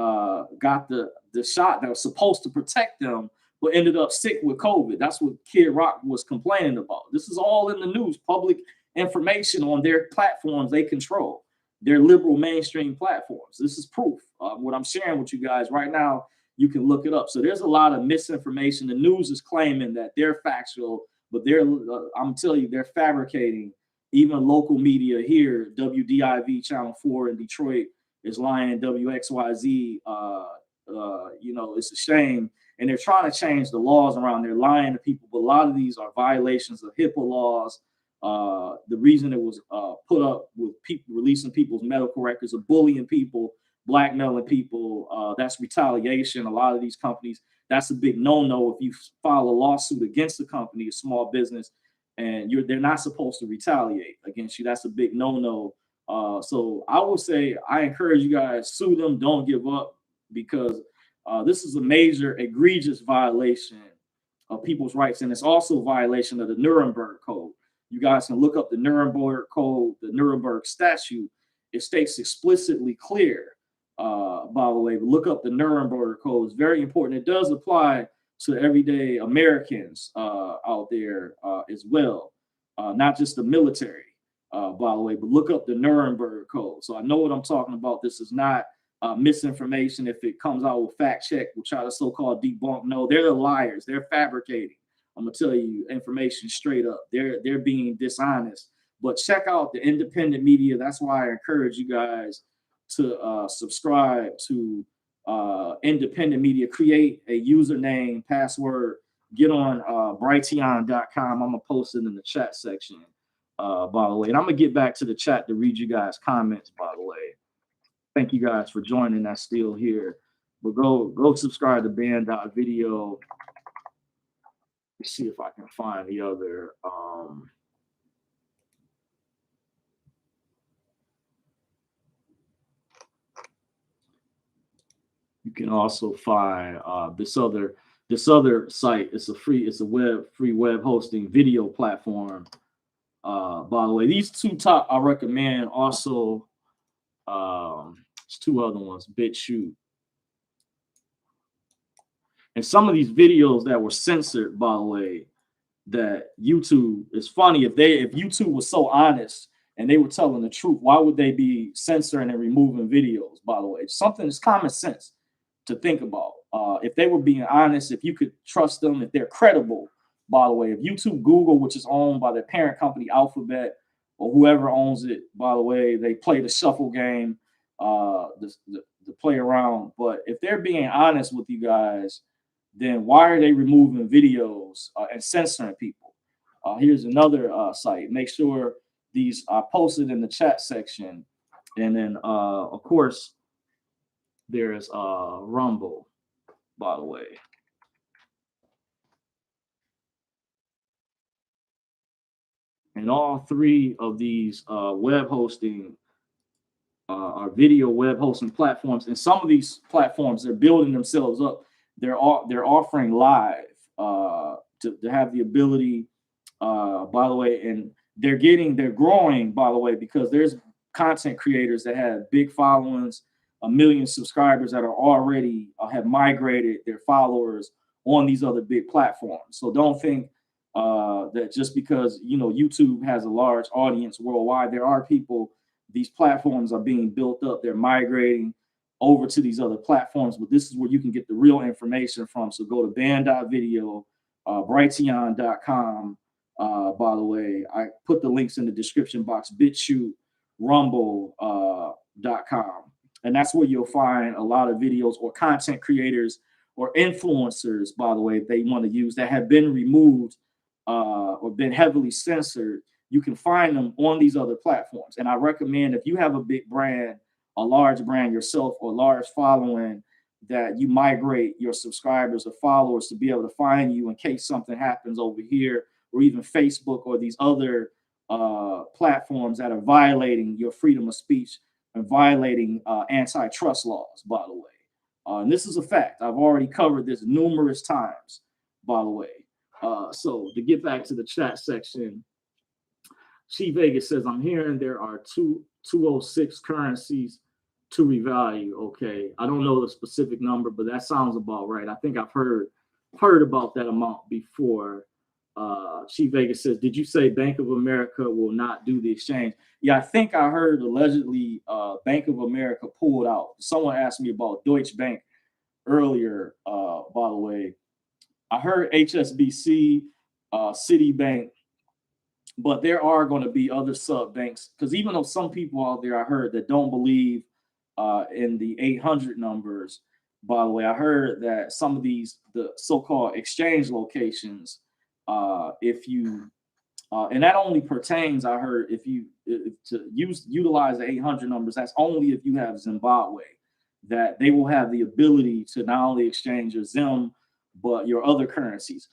got the shot that was supposed to protect them, but ended up sick with COVID. That's what Kid Rock was complaining about. This is all in the news, public information on their platforms they control, their liberal mainstream platforms. This is proof. What I'm sharing with you guys right now, you can look it up. So there's a lot of misinformation. The news is claiming that they're factual, but I'm telling you, they're fabricating. Even local media here, WDIV Channel 4 in Detroit, is lying. WXYZ, it's a shame. And they're trying to change the laws around. They're lying to people, but a lot of these are violations of HIPAA laws. The reason it was put up with people releasing people's medical records, of bullying people, blackmailing people, that's retaliation. A lot of these companies, that's a big no-no. If you file a lawsuit against a company, a small business, and they're not supposed to retaliate against you, that's a big no-no. So I would say, I encourage you guys, sue them, don't give up, because this is a major, egregious violation of people's rights, and it's also a violation of the Nuremberg Code. You guys can look up the Nuremberg Code, the Nuremberg Statute. It states explicitly clear, by the way, look up the Nuremberg Code. It's very important. It does apply to everyday Americans out there as well, not just the military. By the way, but look up the Nuremberg Code. So I know what I'm talking about. This is not misinformation. If it comes out with fact check, we'll try to so-called debunk. No, they're the liars. They're fabricating. I'm gonna tell you information straight up. They're being dishonest. But check out the independent media. That's why I encourage you guys to subscribe to independent media. Create a username, password. Get on Brighteon.com. I'm gonna post it in the chat section. By the way, and I'm gonna get back to the chat to read you guys' comments, by the way. Thank you guys for joining. That's still here. But go subscribe to band.video. Let's see if I can find the other You can also find this other site. It's a free web hosting video platform. By the way, these two top I recommend. Also, there's two other ones, BitChute. And some of these videos that were censored, by the way, that YouTube is funny. If YouTube was so honest and they were telling the truth, why would they be censoring and removing videos? By the way, something that's common sense to think about. If they were being honest, if you could trust them, if they're credible. By the way, if YouTube, Google, which is owned by their parent company Alphabet or whoever owns it, by the way, they play the shuffle game, the play around. But if they're being honest with you guys, then why are they removing videos and censoring people? Here's another site. Make sure these are posted in the chat section. And then, of course, there's Rumble, by the way. And all three of these web hosting are video web hosting platforms. And some of these platforms, they're building themselves up. They're offering live to have the ability, by the way, and they're growing, by the way, because there's content creators that have big followings, 1 million subscribers that are already have migrated their followers on these other big platforms. So don't think that just because YouTube has a large audience worldwide, there are people. These platforms are being built up. They're migrating over to these other platforms, but this is where you can get the real information from. So go to band.video, Brighteon.com. By the way, I put the links in the description box, BitChute, Rumble.com. And that's where you'll find a lot of videos or content creators or influencers, by the way, they want to use that have been removed or been heavily censored. You can find them on these other platforms. And I recommend if you have a big brand, a large brand yourself, or large following, that you migrate your subscribers or followers to be able to find you in case something happens over here, or even Facebook or these other platforms that are violating your freedom of speech and violating antitrust laws, by the way. And this is a fact. I've already covered this numerous times, by the way. So to get back to the chat section, Chief Vegas says, I'm hearing there are 206 currencies to revalue. Okay. I don't know the specific number, but that sounds about right. I think I've heard about that amount before. Chief Vegas says, did you say Bank of America will not do the exchange? Yeah, I think I heard allegedly Bank of America pulled out. Someone asked me about Deutsche Bank earlier, by the way. I heard HSBC, Citibank, but there are going to be other sub banks, because even though some people out there I heard that don't believe in the 800 numbers, by the way, I heard that some of these, the so-called exchange locations, if you, and that only pertains, I heard, if to utilize the 800 numbers, that's only if you have Zimbabwe, that they will have the ability to not only exchange your Zim, but your other currencies.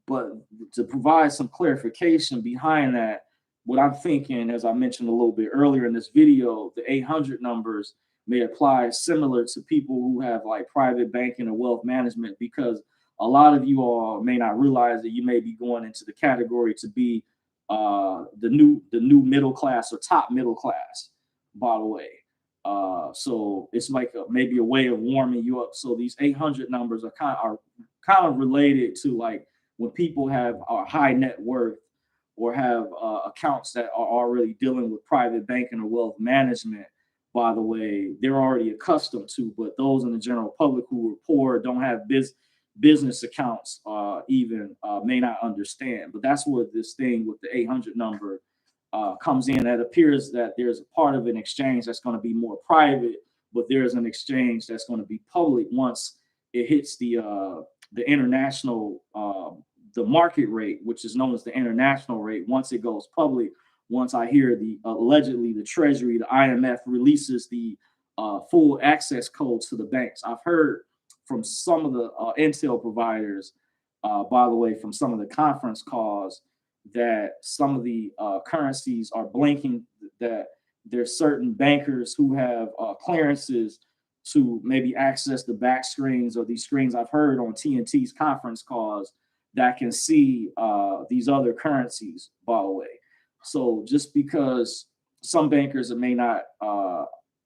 But to provide some clarification behind that, what I'm thinking, as I mentioned a little bit earlier in this video, the 800 numbers may apply similar to people who have like private banking or wealth management, because a lot of you all may not realize that you may be going into the category to be the new middle class or top middle class, by the way. So it's like maybe a way of warming you up. So these 800 numbers are kind of related to like when people have a high net worth or have accounts that are already dealing with private banking or wealth management, by the way, they're already accustomed to. But those in the general public who are poor, don't have business accounts, even may not understand. But that's where this thing with the 800 number comes in. That appears that there's a part of an exchange that's going to be more private, but there's an exchange that's going to be public once it hits the international, the market rate, which is known as the international rate. Once it goes public, once I hear the allegedly the Treasury, the IMF releases the full access codes to the banks. I've heard from some of the intel providers, by the way, from some of the conference calls, that some of the currencies are blinking, that there's certain bankers who have clearances to maybe access the back screens or these screens I've heard on TNT's conference calls that can see these other currencies, by the way. So just because some bankers may not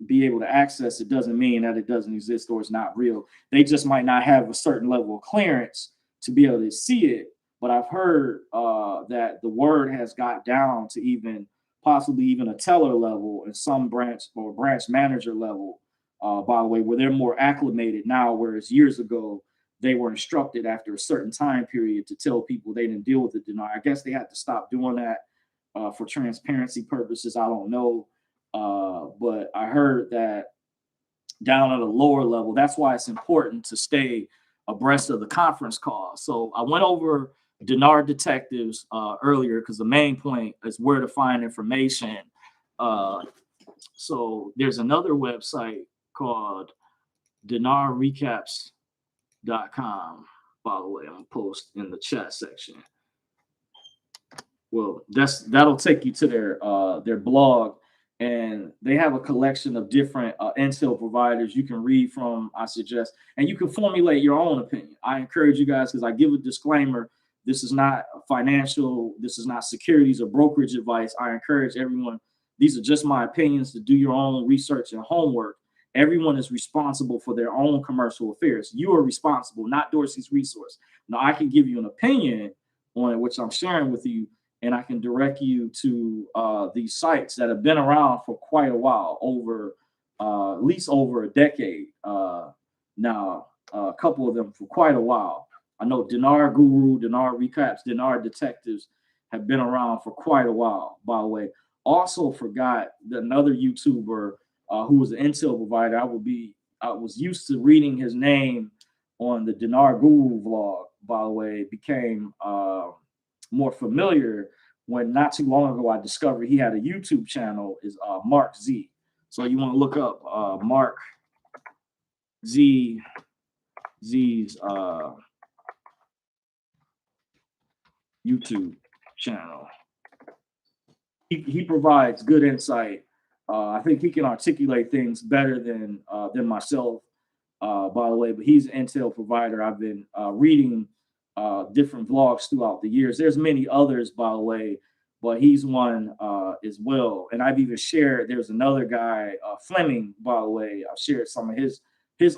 be able to access it doesn't mean that it doesn't exist or it's not real. They just might not have a certain level of clearance to be able to see it. But I've heard that the word has got down to even possibly even a teller level and some branch or branch manager level, by the way, where they're more acclimated now, whereas years ago they were instructed after a certain time period to tell people they didn't deal with the denier. I guess they had to stop doing that for transparency purposes. I don't know. But I heard that down at a lower level, that's why it's important to stay abreast of the conference call. So I went over Dinar Detectives earlier because the main point is where to find information. So there's another website called dinarrecaps.com. By the way, I'm gonna post in the chat section. Well, that'll take you to their blog, and they have a collection of different intel providers you can read from, I suggest, and you can formulate your own opinion. I encourage you guys, because I give a disclaimer, this is not financial, this is not securities or brokerage advice. I encourage everyone, these are just my opinions, to do your own research and homework. Everyone is responsible for their own commercial affairs. You are responsible, not Dorsey's Resource. Now, I can give you an opinion on it, which I'm sharing with you, and I can direct you to these sites that have been around for quite a while, over at least over a decade now, a couple of them for quite a while. I know Dinar Guru, Dinar Recaps, Dinar Detectives have been around for quite a while, by the way. Also forgot that another YouTuber who was an intel provider, I was used to reading his name on the Dinar Guru vlog, by the way, became more familiar when not too long ago I discovered he had a YouTube channel, is Mark Z. So you want to look up Mark Z's YouTube channel. He provides good insight. I think he can articulate things better than myself, by the way, but he's an intel provider. I've been reading different vlogs throughout the years. There's many others, by the way, but he's one as well. And I've even shared, there's another guy, Fleming, by the way. I've shared some of his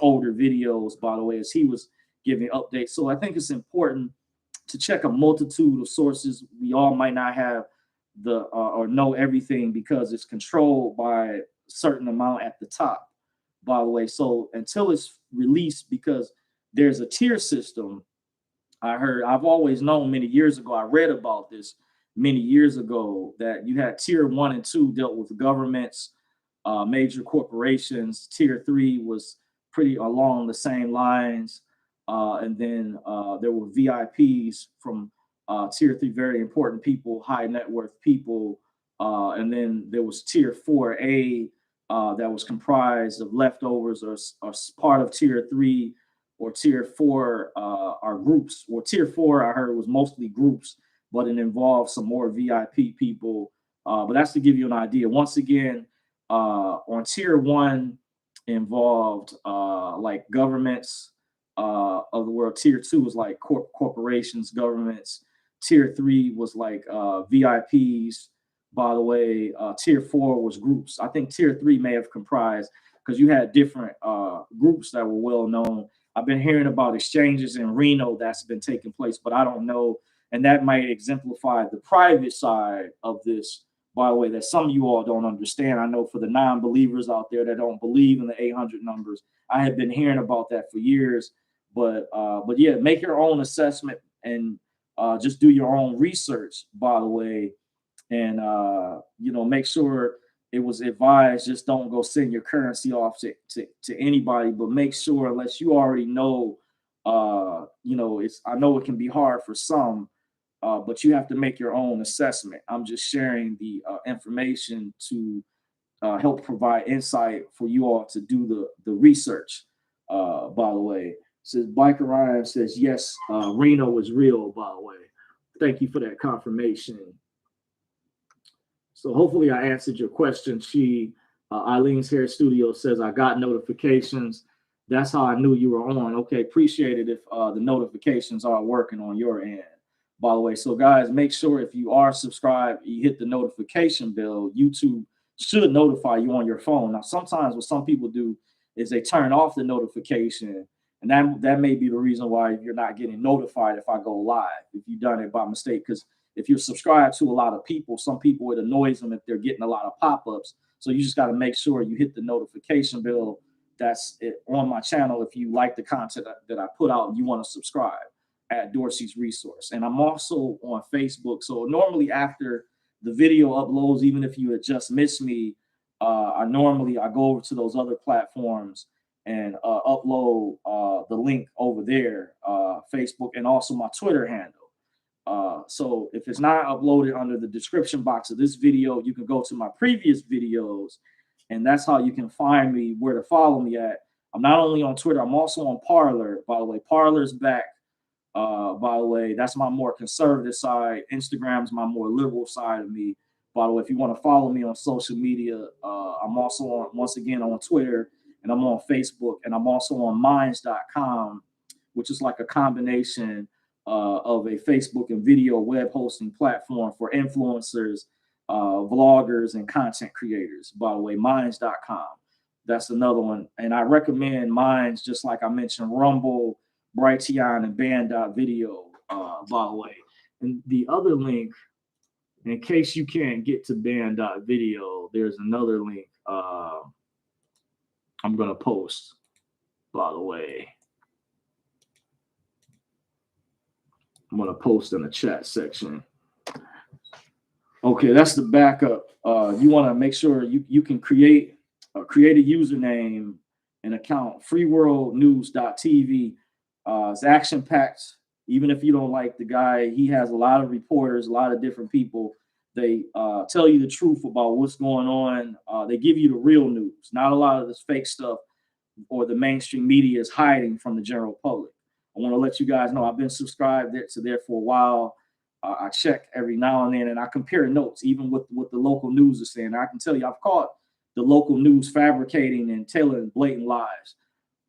older videos, by the way, as he was giving updates. So I think it's important to check a multitude of sources. We all might not have the or know everything because it's controlled by a certain amount at the top, by the way. So until it's released, because there's a tier system. I've always known many years ago, I read about this many years ago, that you had tier 1 and 2 dealt with governments, major corporations. Tier 3 was pretty along the same lines. And then there were VIPs from tier 3, very important people, high net worth people. And then there was tier 4A that was comprised of leftovers or part of tier 3 or tier 4 are groups. Or tier 4, I heard, was mostly groups, but it involved some more VIP people. But that's to give you an idea. Once again, on tier 1 involved like governments of the world. Tier 2 was like corporations, governments. Tier 3 was like VIPs, by the way. Tier 4 was groups. I think tier 3 may have comprised, because you had different groups that were well known. I've been hearing about exchanges in Reno that's been taking place, but I don't know. And that might exemplify the private side of this, by the way, that some of you all don't understand. I know for the non-believers out there that don't believe in the 800 numbers, I have been hearing about that for years. But yeah, make your own assessment and just do your own research, by the way, and make sure it was advised. Just don't go send your currency off to anybody, but make sure, unless you already know, I know it can be hard for some, but you have to make your own assessment. I'm just sharing the information to help provide insight for you all to do the research, by the way. Says Biker Ryan says, yes, Reno is real, by the way. Thank you for that confirmation. So hopefully I answered your question, She. Eileen's Hair Studio says, I got notifications. That's how I knew you were on. Okay, appreciate it if the notifications are working on your end, by the way. So, guys, make sure if you are subscribed, you hit the notification bell. YouTube should notify you on your phone. Now, sometimes what some people do is they turn off the notification, and that may be the reason why you're not getting notified if I go live, if you've done it by mistake. Because if you're subscribed to a lot of people, some people, it annoys them if they're getting a lot of pop-ups. So you just got to make sure you hit the notification bell that's it on my channel if you like the content that I put out and you want to subscribe at Dorsey's Resource. And I'm also on Facebook. So normally after the video uploads, even if you had just missed me, I go over to those other platforms and upload the link over there, Facebook, and also my Twitter handle. So if it's not uploaded under the description box of this video, you can go to my previous videos, and that's how you can find me, where to follow me at. I'm not only on Twitter, I'm also on Parler, by the way. Parler's back, by the way. That's my more conservative side. Instagram's my more liberal side of me. By the way, if you want to follow me on social media, I'm also on, once again, on Twitter, and I'm on Facebook, and I'm also on Minds.com, which is like a combination of a Facebook and video web hosting platform for influencers, vloggers, and content creators. By the way, Minds.com. That's another one. And I recommend Minds, just like I mentioned, Rumble, Brighteon, and Band.video, by the way. And the other link, in case you can't get to Band.video, there's another link I'm going to post, by the way. I'm going to post in the chat section. Okay, that's the backup. You want to make sure you can create a username and account, freeworldnews.tv. It's action-packed. Even if you don't like the guy, he has a lot of reporters, a lot of different people. They tell you the truth about what's going on. They give you the real news, not a lot of this fake stuff or the mainstream media is hiding from the general public. I want to let you guys know I've been subscribed to there for a while. I check every now and then, and I compare notes, even with what the local news is saying. I can tell you, I've caught the local news fabricating and telling blatant lies.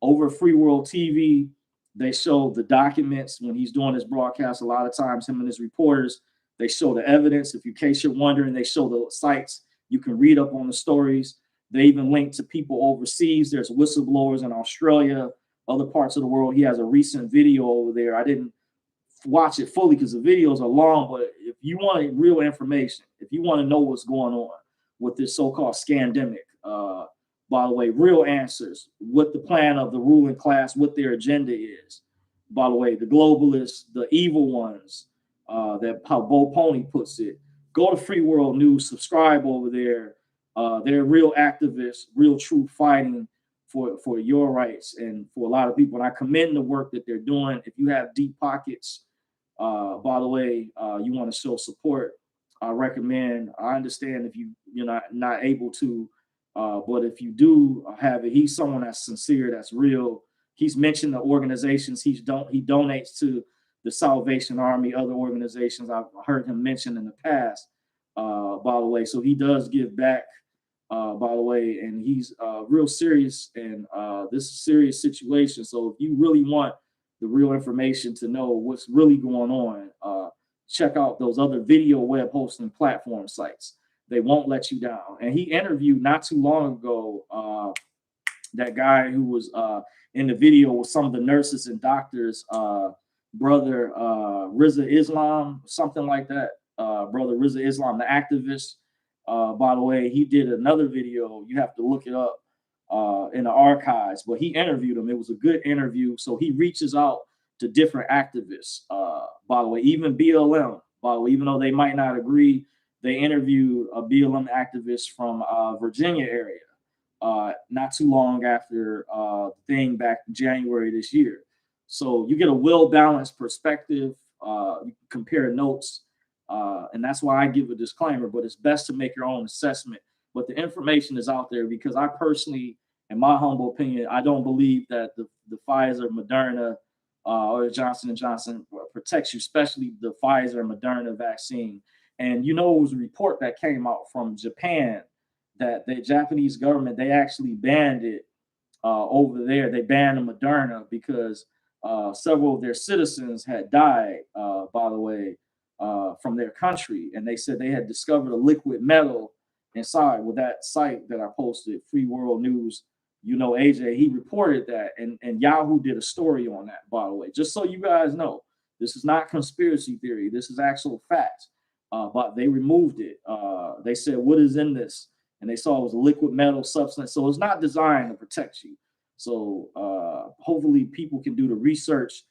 Over Free World TV, they show the documents when he's doing his broadcast. A lot of times, him and his reporters, they show the evidence. If in case you're wondering, they show the sites. You can read up on the stories. They even link to people overseas. There's whistleblowers in Australia, other parts of the world. He has a recent video over there. I didn't watch it fully because the videos are long, but if you want real information, if you want to know what's going on with this so-called scandemic, by the way, real answers, what the plan of the ruling class, what their agenda is, by the way, the globalists, the evil ones, that how Bo Pony puts it, go to Free World News, subscribe over there. They're real activists, real true fighting for your rights and for a lot of people. And I commend the work that they're doing. If you have deep pockets, by the way, you want to show support, I recommend. I understand if you're not able to, but if you do have it, he's someone that's sincere, that's real. He's mentioned the organizations he donates to, the Salvation Army, other organizations I've heard him mention in the past, by the way. So he does give back, by the way, and he's real serious, and this is a serious situation. So if you really want the real information to know what's really going on, check out those other video web hosting platform sites. They won't let you down. And he interviewed not too long ago that guy who was in the video with some of the nurses and doctors, brother Rizza Islam, something like that. Brother Rizza Islam, the activist. By the way, he did another video. You have to look it up in the archives, but he interviewed him. It was a good interview. So he reaches out to different activists. By the way, even BLM, by the way, even though they might not agree, they interviewed a BLM activist from Virginia area not too long after the thing back in January this year. So you get a well-balanced perspective. You compare notes. And that's why I give a disclaimer, but it's best to make your own assessment. But the information is out there because I personally, in my humble opinion, I don't believe that the Pfizer, Moderna, or Johnson & Johnson protects you, especially the Pfizer and Moderna vaccine. And it was a report that came out from Japan that the Japanese government, they actually banned it over there. They banned the Moderna because several of their citizens had died, by the way, from their country. And they said they had discovered a liquid metal inside. With that site that I posted, Free World News, you know, AJ, he reported that. And Yahoo did a story on that, by the way, just so you guys know. This is not conspiracy theory. This is actual facts. But they removed it. They said, what is in this? And they saw it was a liquid metal substance. So it's not designed to protect you. So hopefully people can do the research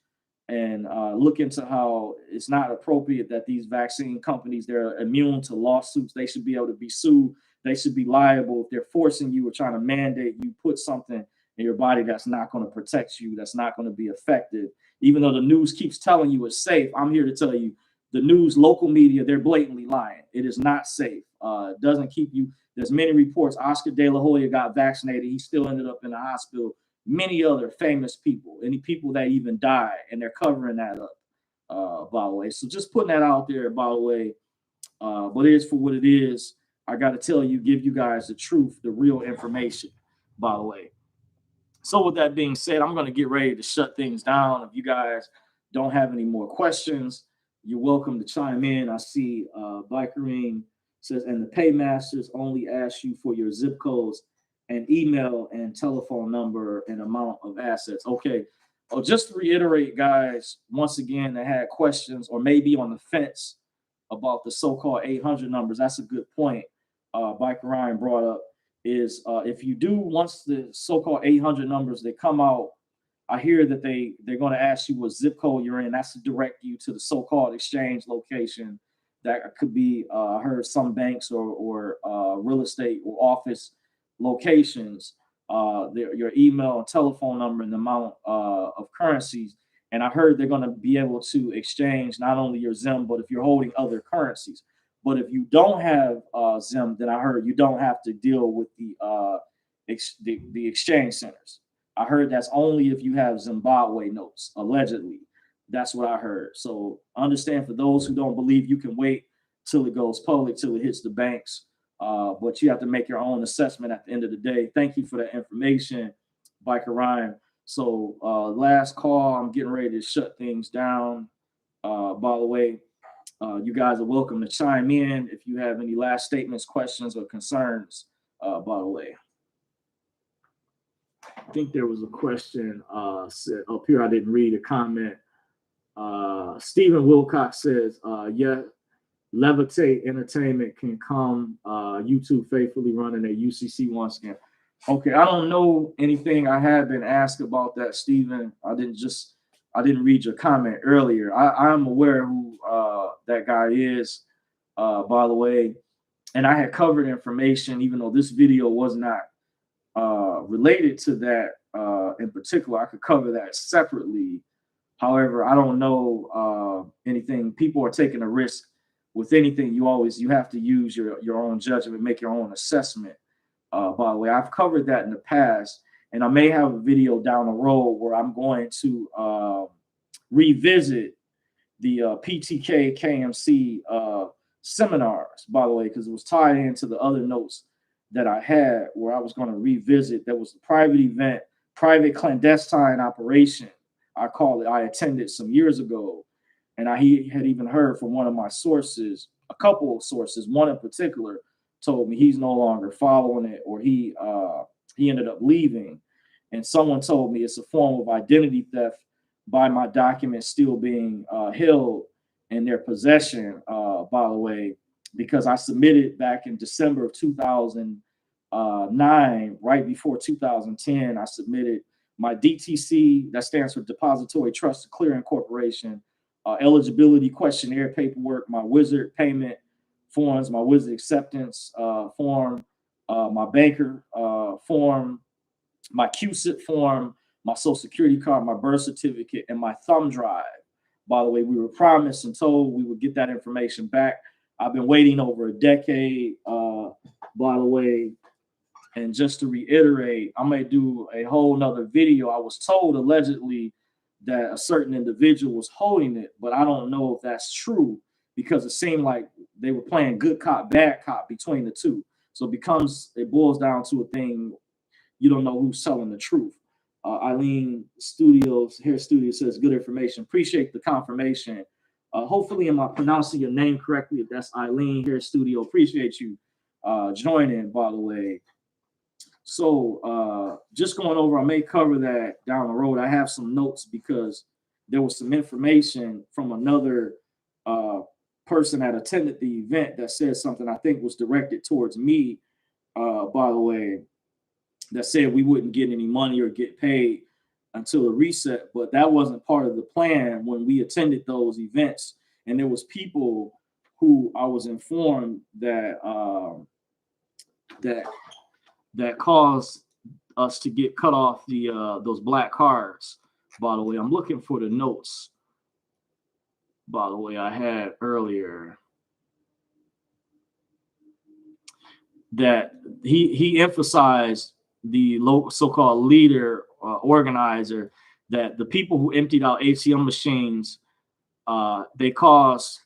and look into how it's not appropriate that these vaccine companies, they're immune to lawsuits. They should be able to be sued. They should be liable if they're forcing you or trying to mandate you put something in your body that's not going to protect you, that's not going to be effective. Even though the news keeps telling you it's safe, I'm here to tell you the news, local media, they're blatantly lying. It is not safe. It doesn't keep you. There's many reports. Oscar De La Hoya got vaccinated. He still ended up in the hospital. Many other famous people, any people that even died, and they're covering that up, by the way. So just putting that out there, by the way. But it is for what it is. I got to tell you, give you guys the truth, the real information, by the way. So with that being said, I'm going to get ready to shut things down. If you guys don't have any more questions, you're welcome to chime in. I see Bikerine says, and the paymasters only ask you for your zip codes and email and telephone number and amount of assets. Okay. Well, just to reiterate, guys, once again, that had questions or maybe on the fence about the so-called 800 numbers. That's a good point. Biker Ryan brought up is if you do, once the so-called 800 numbers, they come out, I hear that they're going to ask you what zip code you're in. That's to direct you to the so-called exchange location. That could be, I heard some banks or real estate or office locations, your email and telephone number and the amount of currencies. And I heard they're going to be able to exchange not only your Zim, but if you're holding other currencies. But if you don't have Zim, then I heard you don't have to deal with the exchange centers. I heard that's only if you have Zimbabwe notes, allegedly. That's what I heard. So understand, for those who don't believe, you can wait till it goes public, till it hits the banks. But you have to make your own assessment at the end of the day. Thank you for that information, Biker Ryan. So last call, I'm getting ready to shut things down. By the way, you guys are welcome to chime in if you have any last statements, questions, or concerns, by the way. I think there was a question said up here. I didn't read a comment. Stephen Wilcox says, yeah, Levitate Entertainment can come. YouTube faithfully running at UCC once again. Okay, I don't know anything. I have been asked about that, Stephen. I didn't read your comment earlier. I'm aware who that guy is, by the way. And I had covered information, even though this video was not related to that in particular. I could cover that separately. However, I don't know anything. People are taking a risk with anything. You have to use your own judgment, make your own assessment. By the way, I've covered that in the past, and I may have a video down the road where I'm going to revisit the PTK KMC seminars, by the way, because it was tied into the other notes that I had where I was going to revisit. There was a private event, private clandestine operation, I call it. I attended some years ago, and he had even heard from one of my sources, a couple of sources, one in particular, told me he's no longer following it, or he ended up leaving. And someone told me it's a form of identity theft by my documents still being held in their possession, by the way, because I submitted back in December of 2009, right before 2010, I submitted my DTC, that stands for Depository Trust Clearing Corporation, eligibility questionnaire paperwork, my Wizard payment forms, my Wizard acceptance form, my banker form, my QSIP form, my social security card, my birth certificate, and my thumb drive. By the way, we were promised and told we would get that information back. I've been waiting over a decade, by the way. And just to reiterate, I may do a whole nother video. I was told allegedly that a certain individual was holding it, but I don't know if that's true, because it seemed like they were playing good cop, bad cop between the two. So it boils down to a thing. You don't know who's telling the truth. Eileen Studios, Hair Studio says, good information. Appreciate the confirmation. Hopefully, am I pronouncing your name correctly? If that's Eileen Hair Studio, appreciate you joining, by the way. So just going over, I may cover that down the road. I have some notes because there was some information from another person that attended the event that said something I think was directed towards me, by the way, that said we wouldn't get any money or get paid until the reset. But that wasn't part of the plan when we attended those events. And there was people who I was informed that that caused us to get cut off those black cards. By the way, I'm looking for the notes. By the way, I had earlier that he emphasized the local so-called leader organizer that the people who emptied out ATM machines, they caused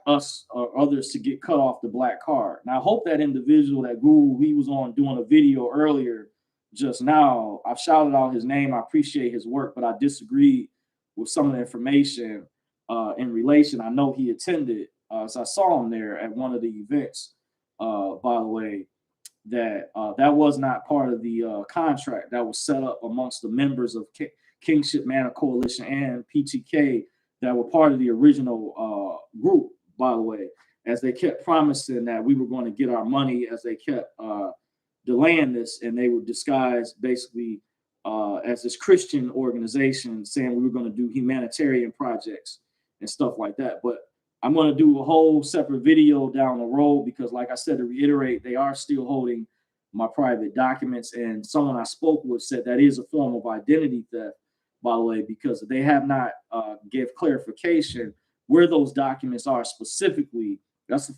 us or others to get cut off the black card. Now, I hope that individual, that guru, he was on doing a video earlier just now. I've shouted out his name. I appreciate his work, but I disagreed with some of the information in relation. I know he attended, so I saw him there at one of the events, by the way, that that was not part of the contract that was set up amongst the members of Kingship Manor Coalition and PTK that were part of the original group, by the way, as they kept promising that we were going to get our money, as they kept delaying this, and they were disguised basically as this Christian organization saying we were going to do humanitarian projects and stuff like that. But I'm going to do a whole separate video down the road because, like I said, to reiterate, they are still holding my private documents. And someone I spoke with said that is a form of identity theft, by the way, because they have not gave clarification where those documents are specifically. That's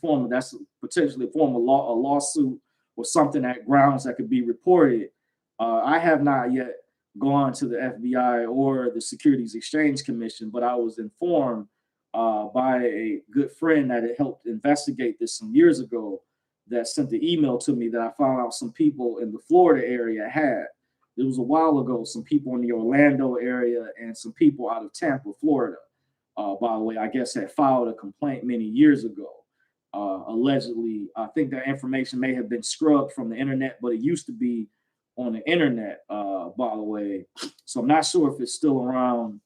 potentially a form of a lawsuit or something at grounds that could be reported. I have not yet gone to the FBI or the Securities Exchange Commission, but I was informed by a good friend that had helped investigate this some years ago, that sent the email to me that I found out some people in the Florida area had. It was a while ago, some people in the Orlando area and some people out of Tampa, Florida, by the way, I guess had filed a complaint many years ago. Allegedly, I think that information may have been scrubbed from the internet, but it used to be on the internet, by the way. So I'm not sure if it's still around,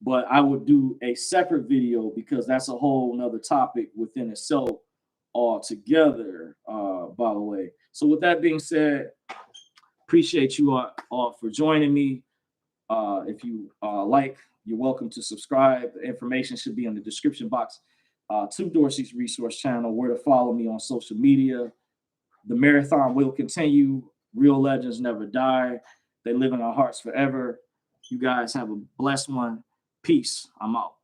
but I would do a separate video because that's a whole nother topic within itself altogether, by the way. So with that being said, appreciate you all for joining me. If you like, you're welcome to subscribe. The information should be in the description box to Dorsey's Resource Channel, where to follow me on social media. The marathon will continue. Real legends never die. They live in our hearts forever. You guys have a blessed one. Peace. I'm out.